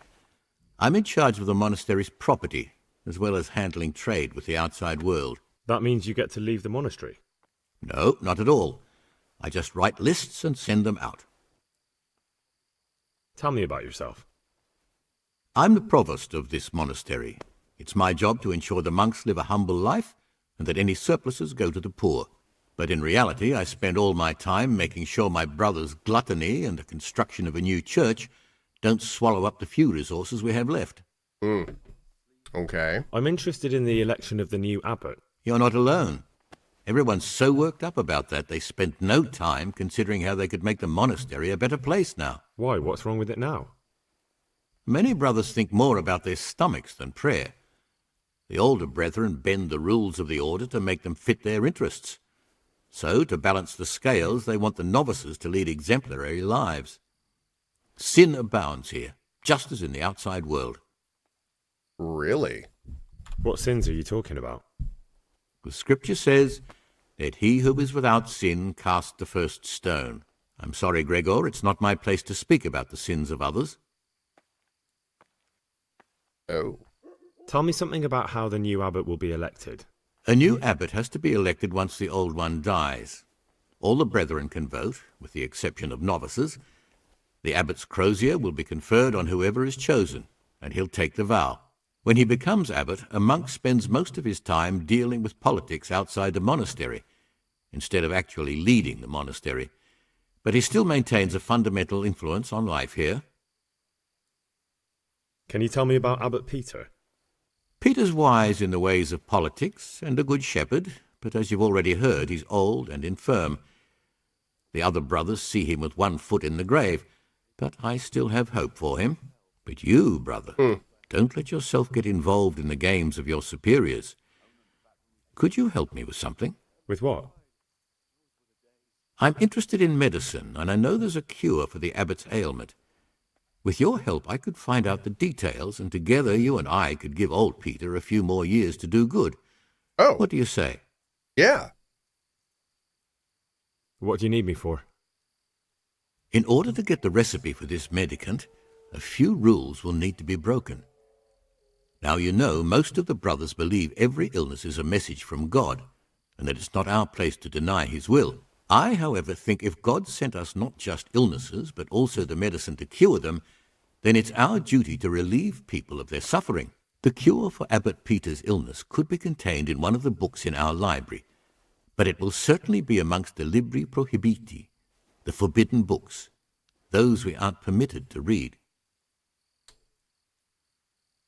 [SPEAKER 22] I'm in charge of the monastery's property, as well as handling trade with the outside world.
[SPEAKER 4] That means you get to leave the monastery?
[SPEAKER 22] No, not at all. I just write lists and send them out.
[SPEAKER 4] Tell me about yourself.
[SPEAKER 22] I'm the provost of this monastery. It's my job to ensure the monks live a humble life and that any surpluses go to the poor. But in reality, I spend all my time making sure my brother's gluttony and the construction of a new church don't swallow up the few resources we have left.
[SPEAKER 1] Okay.
[SPEAKER 4] I'm interested in the election of the new abbot.
[SPEAKER 22] You're not alone. Everyone's so worked up about that they spent no time considering how they could make the monastery a better place now.
[SPEAKER 4] Why? What's wrong with it now?
[SPEAKER 22] Many brothers think more about their stomachs than prayer. The older brethren bend the rules of the order to make them fit their interests. So, to balance the scales, they want the novices to lead exemplary lives. Sin abounds here, just as in the outside world.
[SPEAKER 1] Really?
[SPEAKER 4] What sins are you talking about?
[SPEAKER 22] The scripture says, "Let he who is without sin cast the first stone." I'm sorry, Gregor, it's not my place to speak about the sins of others.
[SPEAKER 1] Oh.
[SPEAKER 4] Tell me something about how the new abbot will be elected.
[SPEAKER 22] A new abbot has to be elected once the old one dies. All the brethren can vote, with the exception of novices. The abbot's crozier will be conferred on whoever is chosen, and he'll take the vow. When he becomes abbot, a monk spends most of his time dealing with politics outside the monastery, instead of actually leading the monastery. But he still maintains a fundamental influence on life here.
[SPEAKER 4] Can you tell me about Abbot Peter?
[SPEAKER 22] Peter's wise in the ways of politics and a good shepherd, but as you've already heard, he's old and infirm. The other brothers see him with one foot in the grave, but I still have hope for him. But you, brother, don't let yourself get involved in the games of your superiors. Could you help me with something?
[SPEAKER 4] With what?
[SPEAKER 22] I'm interested in medicine, and I know there's a cure for the abbot's ailment. With your help, I could find out the details, and together you and I could give old Peter a few more years to do good.
[SPEAKER 1] Oh.
[SPEAKER 22] What do you say?
[SPEAKER 1] Yeah.
[SPEAKER 4] What do you need me for?
[SPEAKER 22] In order to get the recipe for this medicament, a few rules will need to be broken. Now, you know, most of the brothers believe every illness is a message from God, and that it's not our place to deny his will. I, however, think if God sent us not just illnesses, but also the medicine to cure them, then it's our duty to relieve people of their suffering. The cure for Abbot Peter's illness could be contained in one of the books in our library, but it will certainly be amongst the libri prohibiti, the forbidden books, those we aren't permitted to read.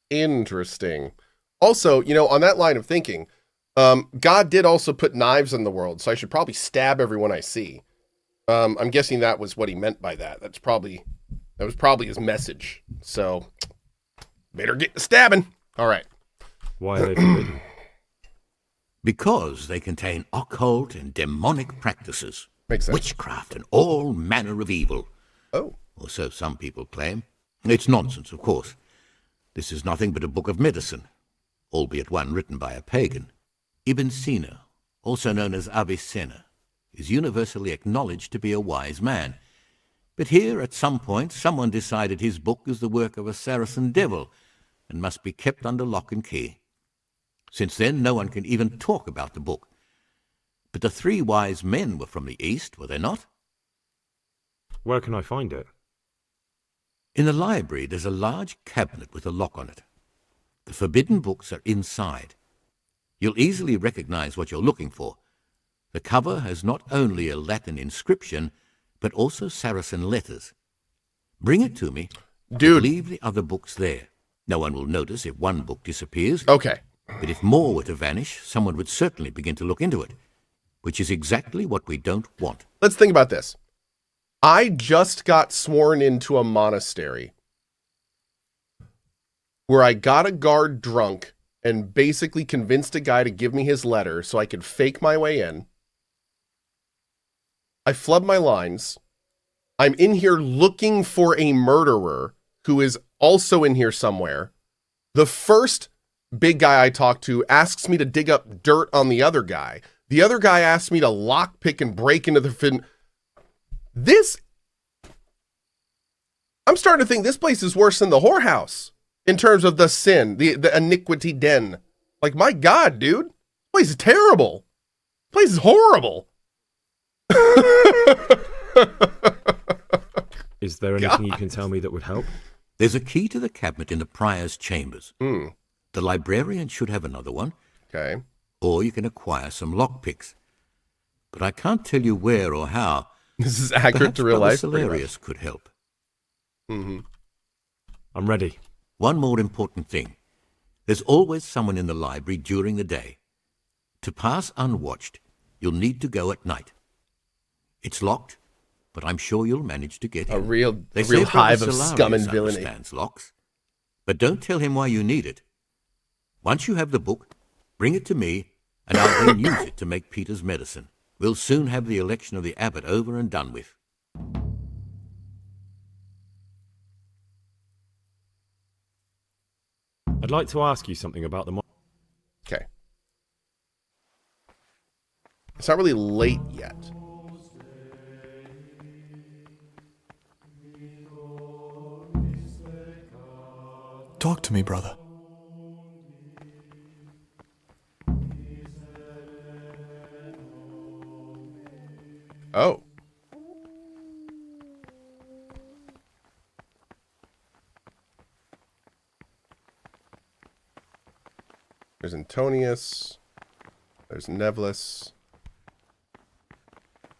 [SPEAKER 1] Interesting. Also, you know, on that line of thinking, God did also put knives in the world, so I should probably stab everyone I see. I'm guessing that was what he meant by that. That was probably his message. So, better get to stabbing. All right.
[SPEAKER 22] Why are they forbidden? Because they contain occult and demonic practices.
[SPEAKER 1] Makes sense.
[SPEAKER 22] Witchcraft and all manner of evil.
[SPEAKER 1] Oh.
[SPEAKER 22] Or so some people claim. It's nonsense, of course. This is nothing but a book of medicine, albeit one written by a pagan. Ibn Sina, also known as Avicenna, is universally acknowledged to be a wise man. But here, at some point, someone decided his book is the work of a Saracen devil and must be kept under lock and key. Since then, no one can even talk about the book. But the three wise men were from the East, were they not?
[SPEAKER 4] Where can I find it?
[SPEAKER 22] In the library, there's a large cabinet with a lock on it. The forbidden books are inside. You'll easily recognize what you're looking for. The cover has not only a Latin inscription, but also Saracen letters. Bring it to me.
[SPEAKER 1] Dude.
[SPEAKER 22] Leave the other books there. No one will notice if one book disappears.
[SPEAKER 1] Okay.
[SPEAKER 22] But if more were to vanish, someone would certainly begin to look into it, which is exactly what we don't want.
[SPEAKER 1] Let's think about this. I just got sworn into a monastery where I got a guard drunk and basically convinced a guy to give me his letter so I could fake my way in. I flubbed my lines. I'm in here looking for a murderer who is also in here somewhere. The first big guy I talk to asks me to dig up dirt on the other guy. The other guy asks me to lockpick and break into the I'm starting to think this place is worse than the whorehouse in terms of the sin, the iniquity den. Like, my God, dude, this place is terrible. This place is horrible.
[SPEAKER 4] Is there anything you can tell me that would help?
[SPEAKER 22] There's a key to the cabinet in the prior's chambers. The librarian should have another one.
[SPEAKER 1] Okay.
[SPEAKER 22] Or you can acquire some lockpicks. But I can't tell you where or how.
[SPEAKER 1] This is accurate
[SPEAKER 22] Perhaps
[SPEAKER 1] to real
[SPEAKER 22] Brother
[SPEAKER 1] life.
[SPEAKER 22] Salarius could help.
[SPEAKER 1] I'm
[SPEAKER 4] ready.
[SPEAKER 22] One more important thing. There's always someone in the library during the day. To pass unwatched, you'll need to go at night. It's locked, but I'm sure you'll manage to get in.
[SPEAKER 1] A real
[SPEAKER 22] They say
[SPEAKER 1] hive
[SPEAKER 22] Brother
[SPEAKER 1] of
[SPEAKER 22] Solarius
[SPEAKER 1] scum and villainy.
[SPEAKER 22] understands locks. But don't tell him why you need it. Once you have the book, bring it to me, and I'll then use it to make Peter's medicine. We'll soon have the election of the abbot over and done with.
[SPEAKER 4] I'd like to ask you something about the...
[SPEAKER 1] Okay. It's not really late yet.
[SPEAKER 20] Talk to me, brother.
[SPEAKER 1] Oh. There's Antonius. There's Nevlis.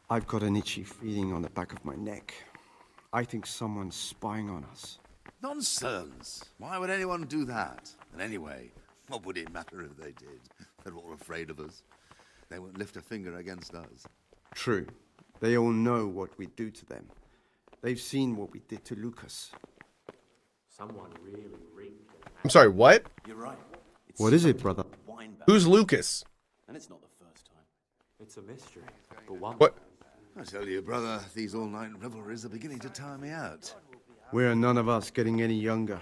[SPEAKER 13] I've got an itchy feeling on the back of my neck. I think someone's spying on us.
[SPEAKER 21] Nonsense. Why would anyone do that? And anyway, what would it matter if they did? They're all afraid of us. They won't lift a finger against us.
[SPEAKER 13] True. They all know what we do to them. They've seen what we did to Lucas.
[SPEAKER 7] Someone really rigged it.
[SPEAKER 1] I'm sorry, what?
[SPEAKER 10] You're right.
[SPEAKER 13] What is it, brother?
[SPEAKER 1] Who's Lucas?
[SPEAKER 10] And it's not the first time.
[SPEAKER 7] It's a mystery, but one.
[SPEAKER 1] What?
[SPEAKER 21] I tell you, brother, these all-night revelries are beginning to tire me out.
[SPEAKER 13] We're none of us getting any younger,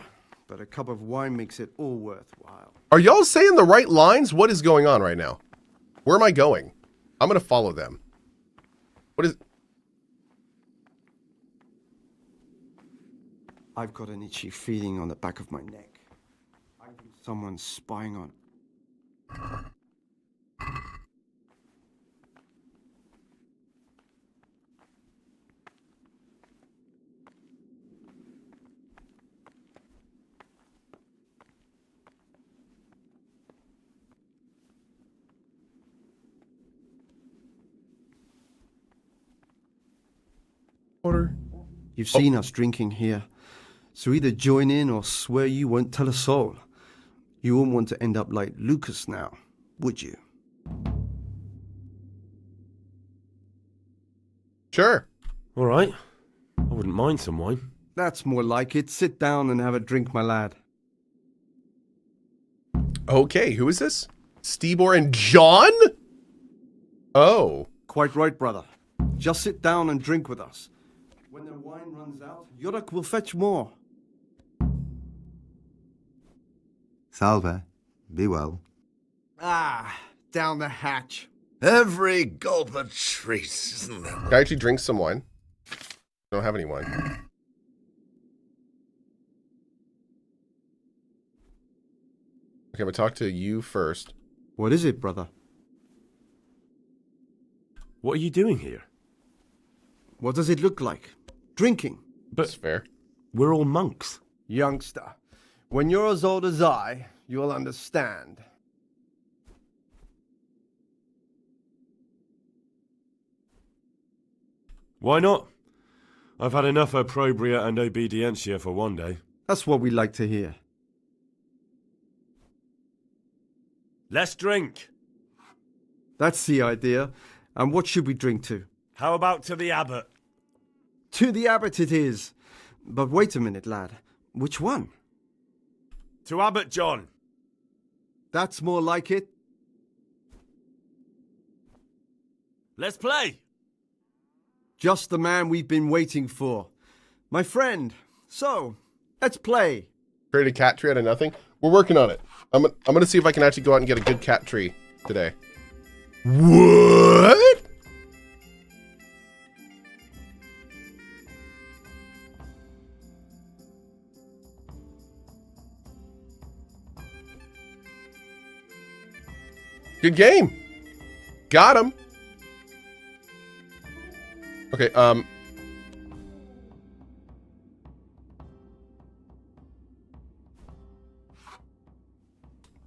[SPEAKER 13] but a cup of wine makes it all worthwhile.
[SPEAKER 1] Are y'all saying the right lines? What is going on right now? Where am I going? I'm gonna follow them. What is...
[SPEAKER 13] I've got an itchy feeling on the back of my neck. I think someone's spying on.
[SPEAKER 1] Order.
[SPEAKER 13] You've seen us drinking here, so either join in or swear you won't tell a soul. You won't want to end up like Lucas now, would you?
[SPEAKER 1] Sure.
[SPEAKER 9] All right. I wouldn't mind some wine.
[SPEAKER 13] That's more like it. Sit down and have a drink, my lad.
[SPEAKER 1] Okay, who is this? Stebor and John? Oh.
[SPEAKER 13] Quite right, brother. Just sit down and drink with us. When the wine runs out, Yorick will fetch more.
[SPEAKER 21] Salve. Be well.
[SPEAKER 13] Ah, down the hatch.
[SPEAKER 21] Every gulp a treat, isn't that?
[SPEAKER 1] Can I actually drink some wine? I don't have any wine. Okay, I'm gonna talk to you first.
[SPEAKER 13] What is it, brother?
[SPEAKER 9] What are you doing here?
[SPEAKER 13] What does it look like? Drinking.
[SPEAKER 9] But
[SPEAKER 1] that's fair.
[SPEAKER 9] We're all monks.
[SPEAKER 13] Youngster, when you're as old as I, you'll understand.
[SPEAKER 9] Why not? I've had enough opprobria and obedientia for one day.
[SPEAKER 13] That's what we like to hear.
[SPEAKER 9] Let's drink.
[SPEAKER 13] That's the idea. And what should we drink to?
[SPEAKER 9] How about to the abbot?
[SPEAKER 13] To the abbot it is. But wait a minute, lad. Which one?
[SPEAKER 9] To Abbot John.
[SPEAKER 13] That's more like it.
[SPEAKER 9] Let's play.
[SPEAKER 13] Just the man we've been waiting for. My friend. So, let's play.
[SPEAKER 1] Create a cat tree out of nothing? We're working on it. I'm gonna see if I can actually go out and get a good cat tree today. What? Good game. Got him. Okay,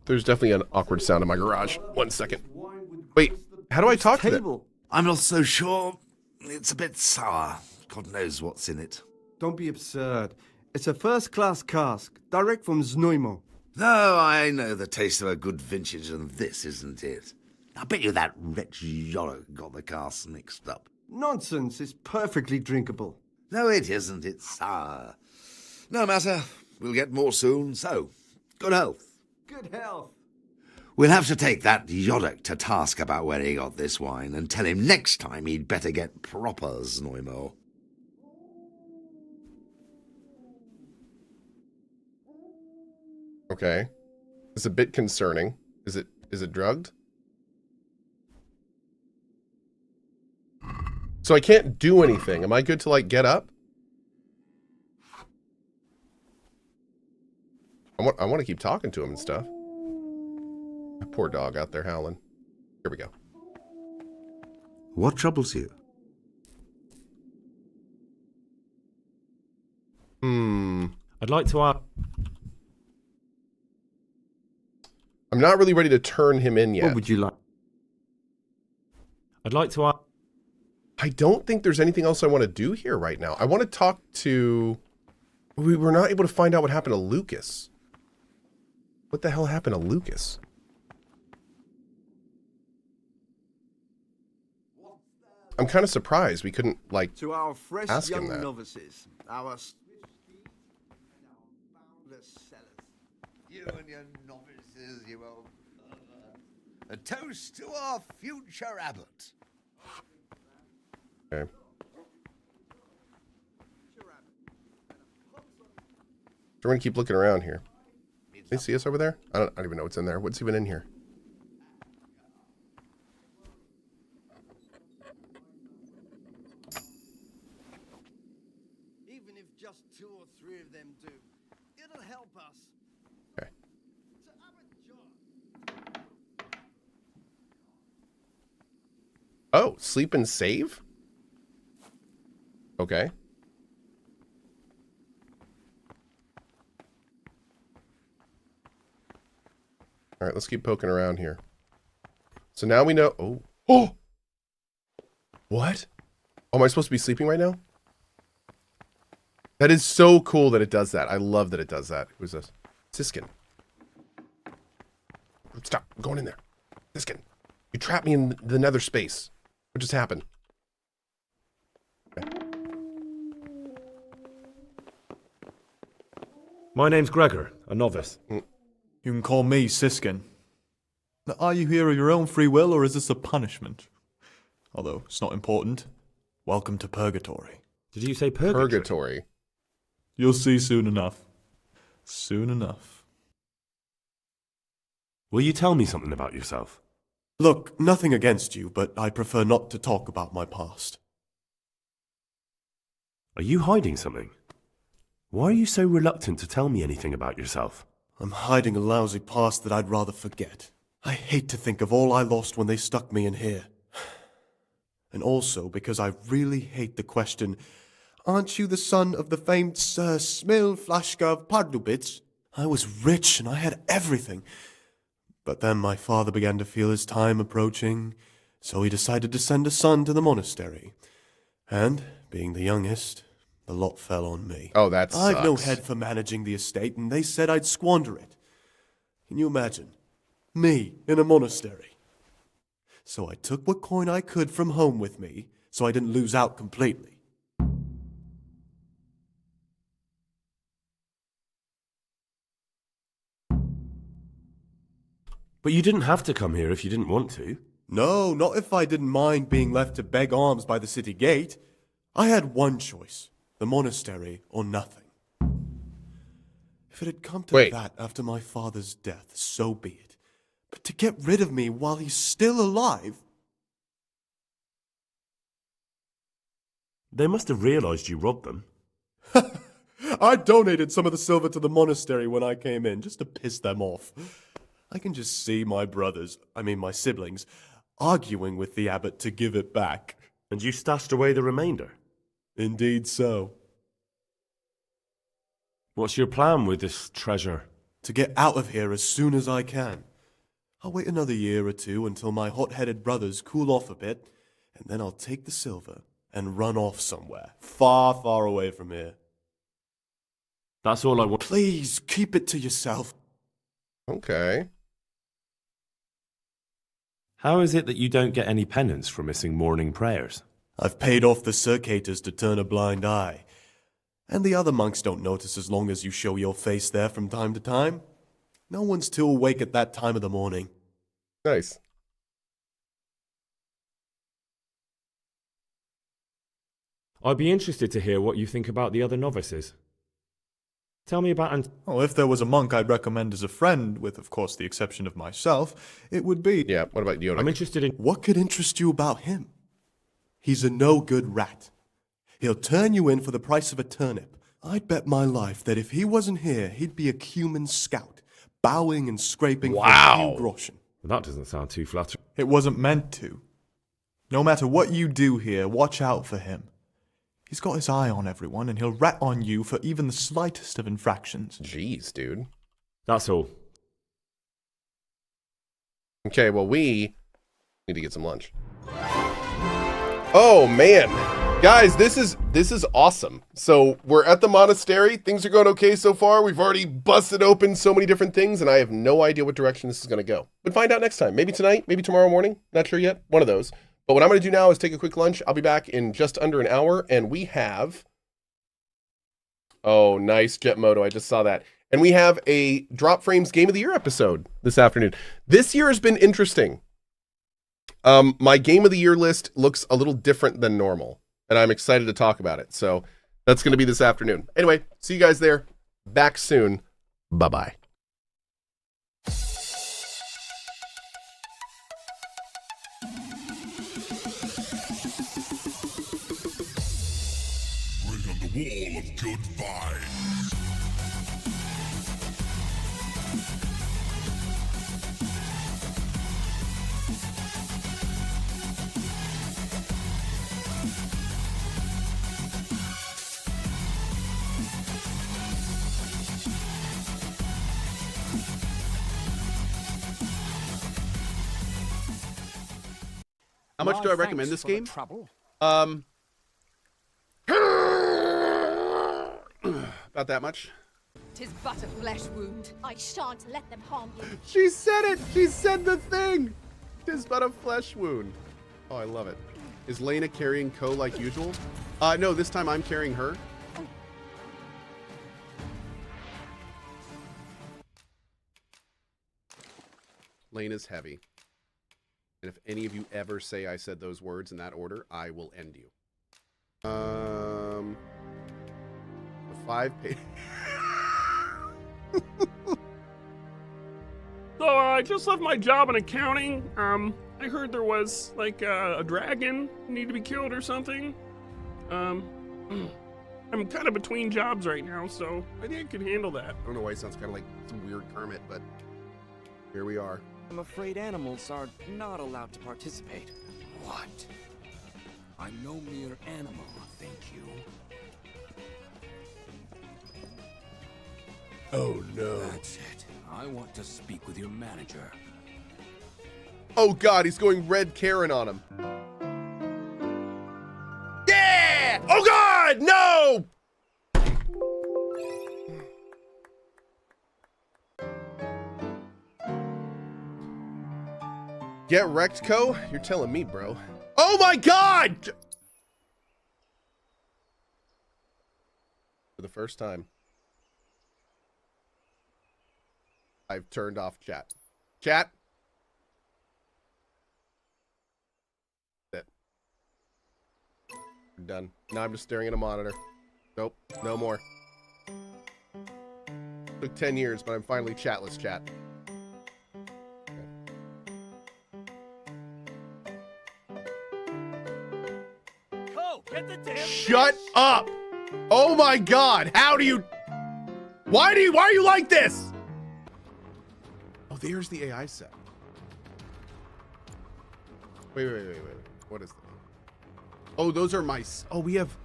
[SPEAKER 1] there's definitely an awkward sound in my garage. 1 second. Wait, how do I talk to them?
[SPEAKER 21] I'm not so sure. It's a bit sour. God knows what's in it.
[SPEAKER 13] Don't be absurd. It's a first-class cask, direct from Znojmo.
[SPEAKER 21] No, I know the taste of a good vintage, and this isn't it. I bet you that wretch Yorick got the casks mixed up.
[SPEAKER 13] Nonsense, it's perfectly drinkable.
[SPEAKER 21] No, it isn't. It's sour. No matter. We'll get more soon, so good health.
[SPEAKER 13] Good health.
[SPEAKER 21] We'll have to take that Yorick to task about where he got this wine and tell him next time he'd better get proper Znoimo.
[SPEAKER 1] Okay. It's a bit concerning. Is it drugged? So I can't do anything. Am I good to, like, get up? I want to keep talking to him and stuff. That poor dog out there howling. Here we go.
[SPEAKER 21] What troubles you?
[SPEAKER 4] I'd like to ask...
[SPEAKER 1] I'm not really ready to turn him in yet.
[SPEAKER 13] What would you like?
[SPEAKER 4] I'd like to ask...
[SPEAKER 1] I don't think there's anything else I want to do here right now. I want to talk to... We were not able to find out what happened to Lucas. What the hell happened to Lucas? I'm kind of surprised we couldn't, like,
[SPEAKER 13] to our fresh
[SPEAKER 1] ask him
[SPEAKER 13] young
[SPEAKER 1] that.
[SPEAKER 13] novices, our
[SPEAKER 21] boundless sellers. You and your novices, you old... A toast to our future abbot.
[SPEAKER 1] Okay. We're gonna keep looking around here. Can you see us over there? I don't even know what's in there. What's even in here?
[SPEAKER 3] Even if just 2 or 3 of them do, it'll help us.
[SPEAKER 1] Okay. Oh, sleep and save? Okay. All right, let's keep poking around here. So now we know... Oh. Oh! What? Oh, am I supposed to be sleeping right now? That is so cool that it does that. I love that it does that. Who's this? Siskin. Stop. I'm going in there. Siskin. You trapped me in the nether space. What just happened? Okay.
[SPEAKER 4] My name's Gregor, a novice.
[SPEAKER 20] You can call me Siskin. Now, are you here of your own free will, or is this a punishment? Although, it's not important. Welcome to Purgatory.
[SPEAKER 4] Did you say purgatory?
[SPEAKER 1] Purgatory.
[SPEAKER 20] You'll see soon enough. Soon enough.
[SPEAKER 9] Will you tell me something about yourself?
[SPEAKER 20] Look, nothing against you, but I prefer not to talk about my past.
[SPEAKER 9] Are you hiding something? Why are you so reluctant to tell me anything about yourself?
[SPEAKER 20] I'm hiding a lousy past that I'd rather forget. I hate to think of all I lost when they stuck me in here. And also because I really hate the question, aren't you the son of the famed Sir Smilflashka of Pardubitz? I was rich and I had everything. But then my father began to feel his time approaching, so he decided to send a son to the monastery. And, being the youngest, the lot fell on me.
[SPEAKER 1] Oh, that sucks.
[SPEAKER 20] I've no head for managing the estate, and they said I'd squander it. Can you imagine? Me in a monastery. So I took what coin I could from home with me, so I didn't lose out completely.
[SPEAKER 9] But you didn't have to come here if you didn't want to.
[SPEAKER 20] No, not if I didn't mind being left to beg alms by the city gate. I had one choice. The monastery or nothing. If it had come to that after my father's death, so be it. But to get rid of me while he's still alive...
[SPEAKER 9] They must have realized you robbed them.
[SPEAKER 20] I donated some of the silver to the monastery when I came in, just to piss them off. I can just see my my siblings, arguing with the abbot to give it back.
[SPEAKER 9] And you stashed away the remainder?
[SPEAKER 20] Indeed so.
[SPEAKER 9] What's your plan with this treasure?
[SPEAKER 20] To get out of here as soon as I can. I'll wait another year or two until my hot-headed brothers cool off a bit, and then I'll take the silver and run off somewhere, far, far away from here.
[SPEAKER 9] That's all I want.
[SPEAKER 20] Please, keep it to yourself.
[SPEAKER 1] Okay.
[SPEAKER 9] How is it that you don't get any penance for missing morning prayers?
[SPEAKER 20] I've paid off the circators to turn a blind eye. And the other monks don't notice as long as you show your face there from time to time. No one's too awake at that time of the morning.
[SPEAKER 1] Nice.
[SPEAKER 4] I'd be interested to hear what you think about the other novices. Tell me about
[SPEAKER 8] Oh, if there was a monk I'd recommend as a friend, with of course the exception of myself, it would be...
[SPEAKER 1] Yeah, what about you?
[SPEAKER 4] I'm interested in...
[SPEAKER 20] What could interest you about him? He's a no-good rat. He'll turn you in for the price of a turnip. I'd bet my life that if he wasn't here, he'd be a cumin scout, bowing and scraping for a few groschen.
[SPEAKER 4] That doesn't sound too flattering.
[SPEAKER 8] It wasn't meant to. No matter what you do here, watch out for him. He's got his eye on everyone, and he'll rat on you for even the slightest of infractions.
[SPEAKER 1] Jeez, dude.
[SPEAKER 4] That's all.
[SPEAKER 1] Okay, well, we need to get some lunch. Oh, man. Guys, this is awesome. So we're at the monastery. Things are going okay so far. We've already busted open so many different things, and I have no idea what direction this is going to go. But find out next time. Maybe tonight, maybe tomorrow morning. Not sure yet. One of those. But what I'm going to do now is take a quick lunch. I'll be back in just under an hour, and we have... Oh, nice, Jetmoto. I just saw that. And we have a Drop Frames Game of the Year episode this afternoon. This year has been interesting. My Game of the Year list looks a little different than normal, and I'm excited to talk about it. So that's going to be this afternoon. Anyway, see you guys there. Back soon. Bye-bye.
[SPEAKER 11] Wall of good vibes.
[SPEAKER 1] How much do I recommend this game? About that much.
[SPEAKER 23] 'Tis but a flesh wound. I shan't let them harm you.
[SPEAKER 1] She said it. She said the thing. 'Tis but a flesh wound. Oh, I love it. Is Lena carrying Cohh like usual? No, this time I'm carrying her. Lena's heavy. And if any of you ever say I said those words in that order, I will end you. The 5 page.
[SPEAKER 24] So I just left my job in accounting. I heard there was like a dragon need to be killed or something. I'm kind of between jobs right now, so I think I could handle that.
[SPEAKER 1] I don't know why it sounds kind of like some weird Kermit, but here we are.
[SPEAKER 10] I'm afraid animals are not allowed to participate. What? I'm no mere animal, thank you.
[SPEAKER 1] Oh no.
[SPEAKER 10] That's it. I want to speak with your manager.
[SPEAKER 1] Oh god, he's going red Karen on him. Yeah! Oh god, no! Get wrecked, Cohh? You're telling me, bro. Oh my god! For the first time, I've turned off chat. Chat? That's it. We're done. Now I'm just staring at a monitor. Nope, no more. Took 10 years, but I'm finally chatless, chat.
[SPEAKER 15] Get the damn
[SPEAKER 1] Shut up! Oh my god, how do you... Why are you like this? Oh, there's the AI set. Wait. What is that? Oh, those are my... Oh, we have...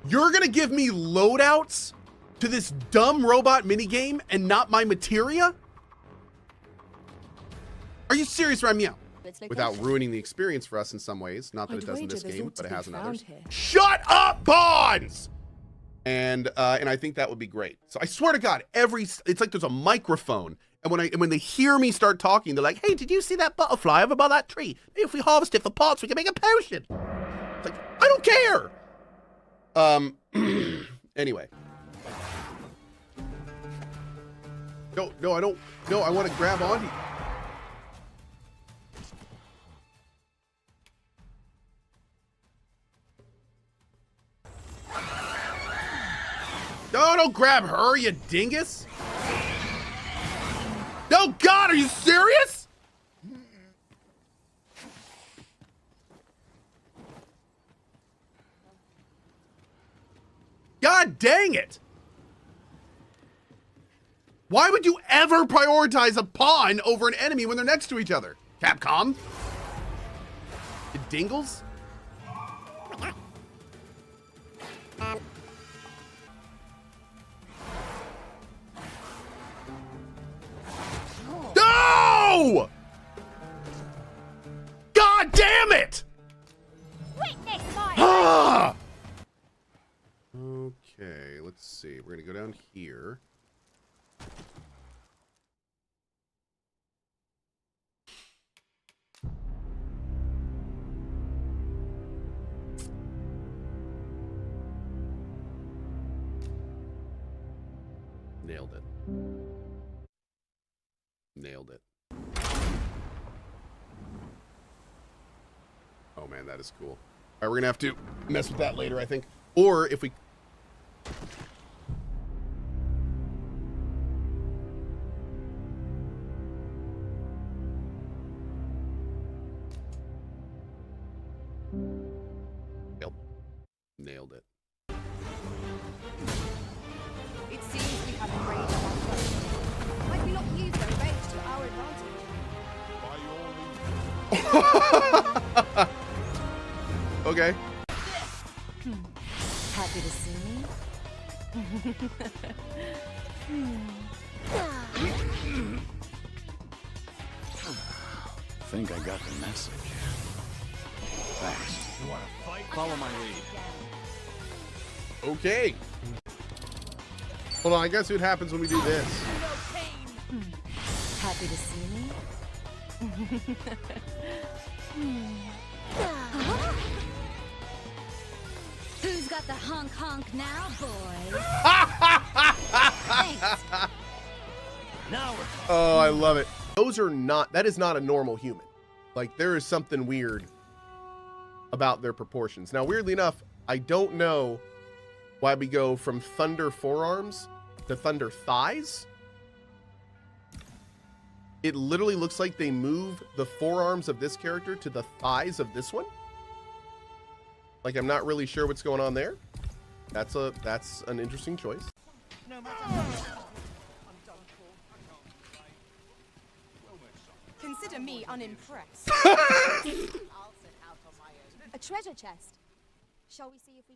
[SPEAKER 1] You're gonna give me loadouts to this dumb robot minigame and not my materia? Are you serious, Ramia? Without ruining the experience for us in some ways. Not that it does in this game, but it has in others. Shut up, Bonds! And I think that would be great. So I swear to God, it's like there's a microphone. And when they hear me start talking, they're like, hey, did you see that butterfly over by that tree? Maybe if we harvest it for parts, we can make a potion. It's like, I don't care. Anyway. No, I don't. No, I want to grab onto you. No, don't grab her, you dingus. No, God, are you serious? God dang it. Why would you ever prioritize a pawn over an enemy when they're next to each other? Capcom? You dingles? No! God damn it!
[SPEAKER 23] Witness my
[SPEAKER 1] Ah! Okay, let's see. We're gonna go down here. Nailed it. Nailed it. Oh man, that is cool. All right, we're gonna have to mess with that later, I think. Or if we... Nailed it.
[SPEAKER 23] It seems we have a raid on our front. Might we not use their rage to our advantage?
[SPEAKER 1] Okay.
[SPEAKER 23] Happy to see me?
[SPEAKER 10] Think I got the message. Thanks. You want to fight? Follow my lead.
[SPEAKER 1] Okay. Hold on, I guess what happens when we do this.
[SPEAKER 23] Happy to see me? Who's got the honk now, boy? Thanks.
[SPEAKER 10] Now we're
[SPEAKER 1] Oh, I love it. That is not a normal human. Like, there is something weird about their proportions. Now, weirdly enough, I don't know why we go from thunder forearms to thunder thighs. It literally looks like they move the forearms of this character to the thighs of this one. Like, I'm not really sure what's going on there. That's an interesting choice.
[SPEAKER 23] No matter what, I'm done for. Consider me unimpressed. A treasure chest. Shall we see if we...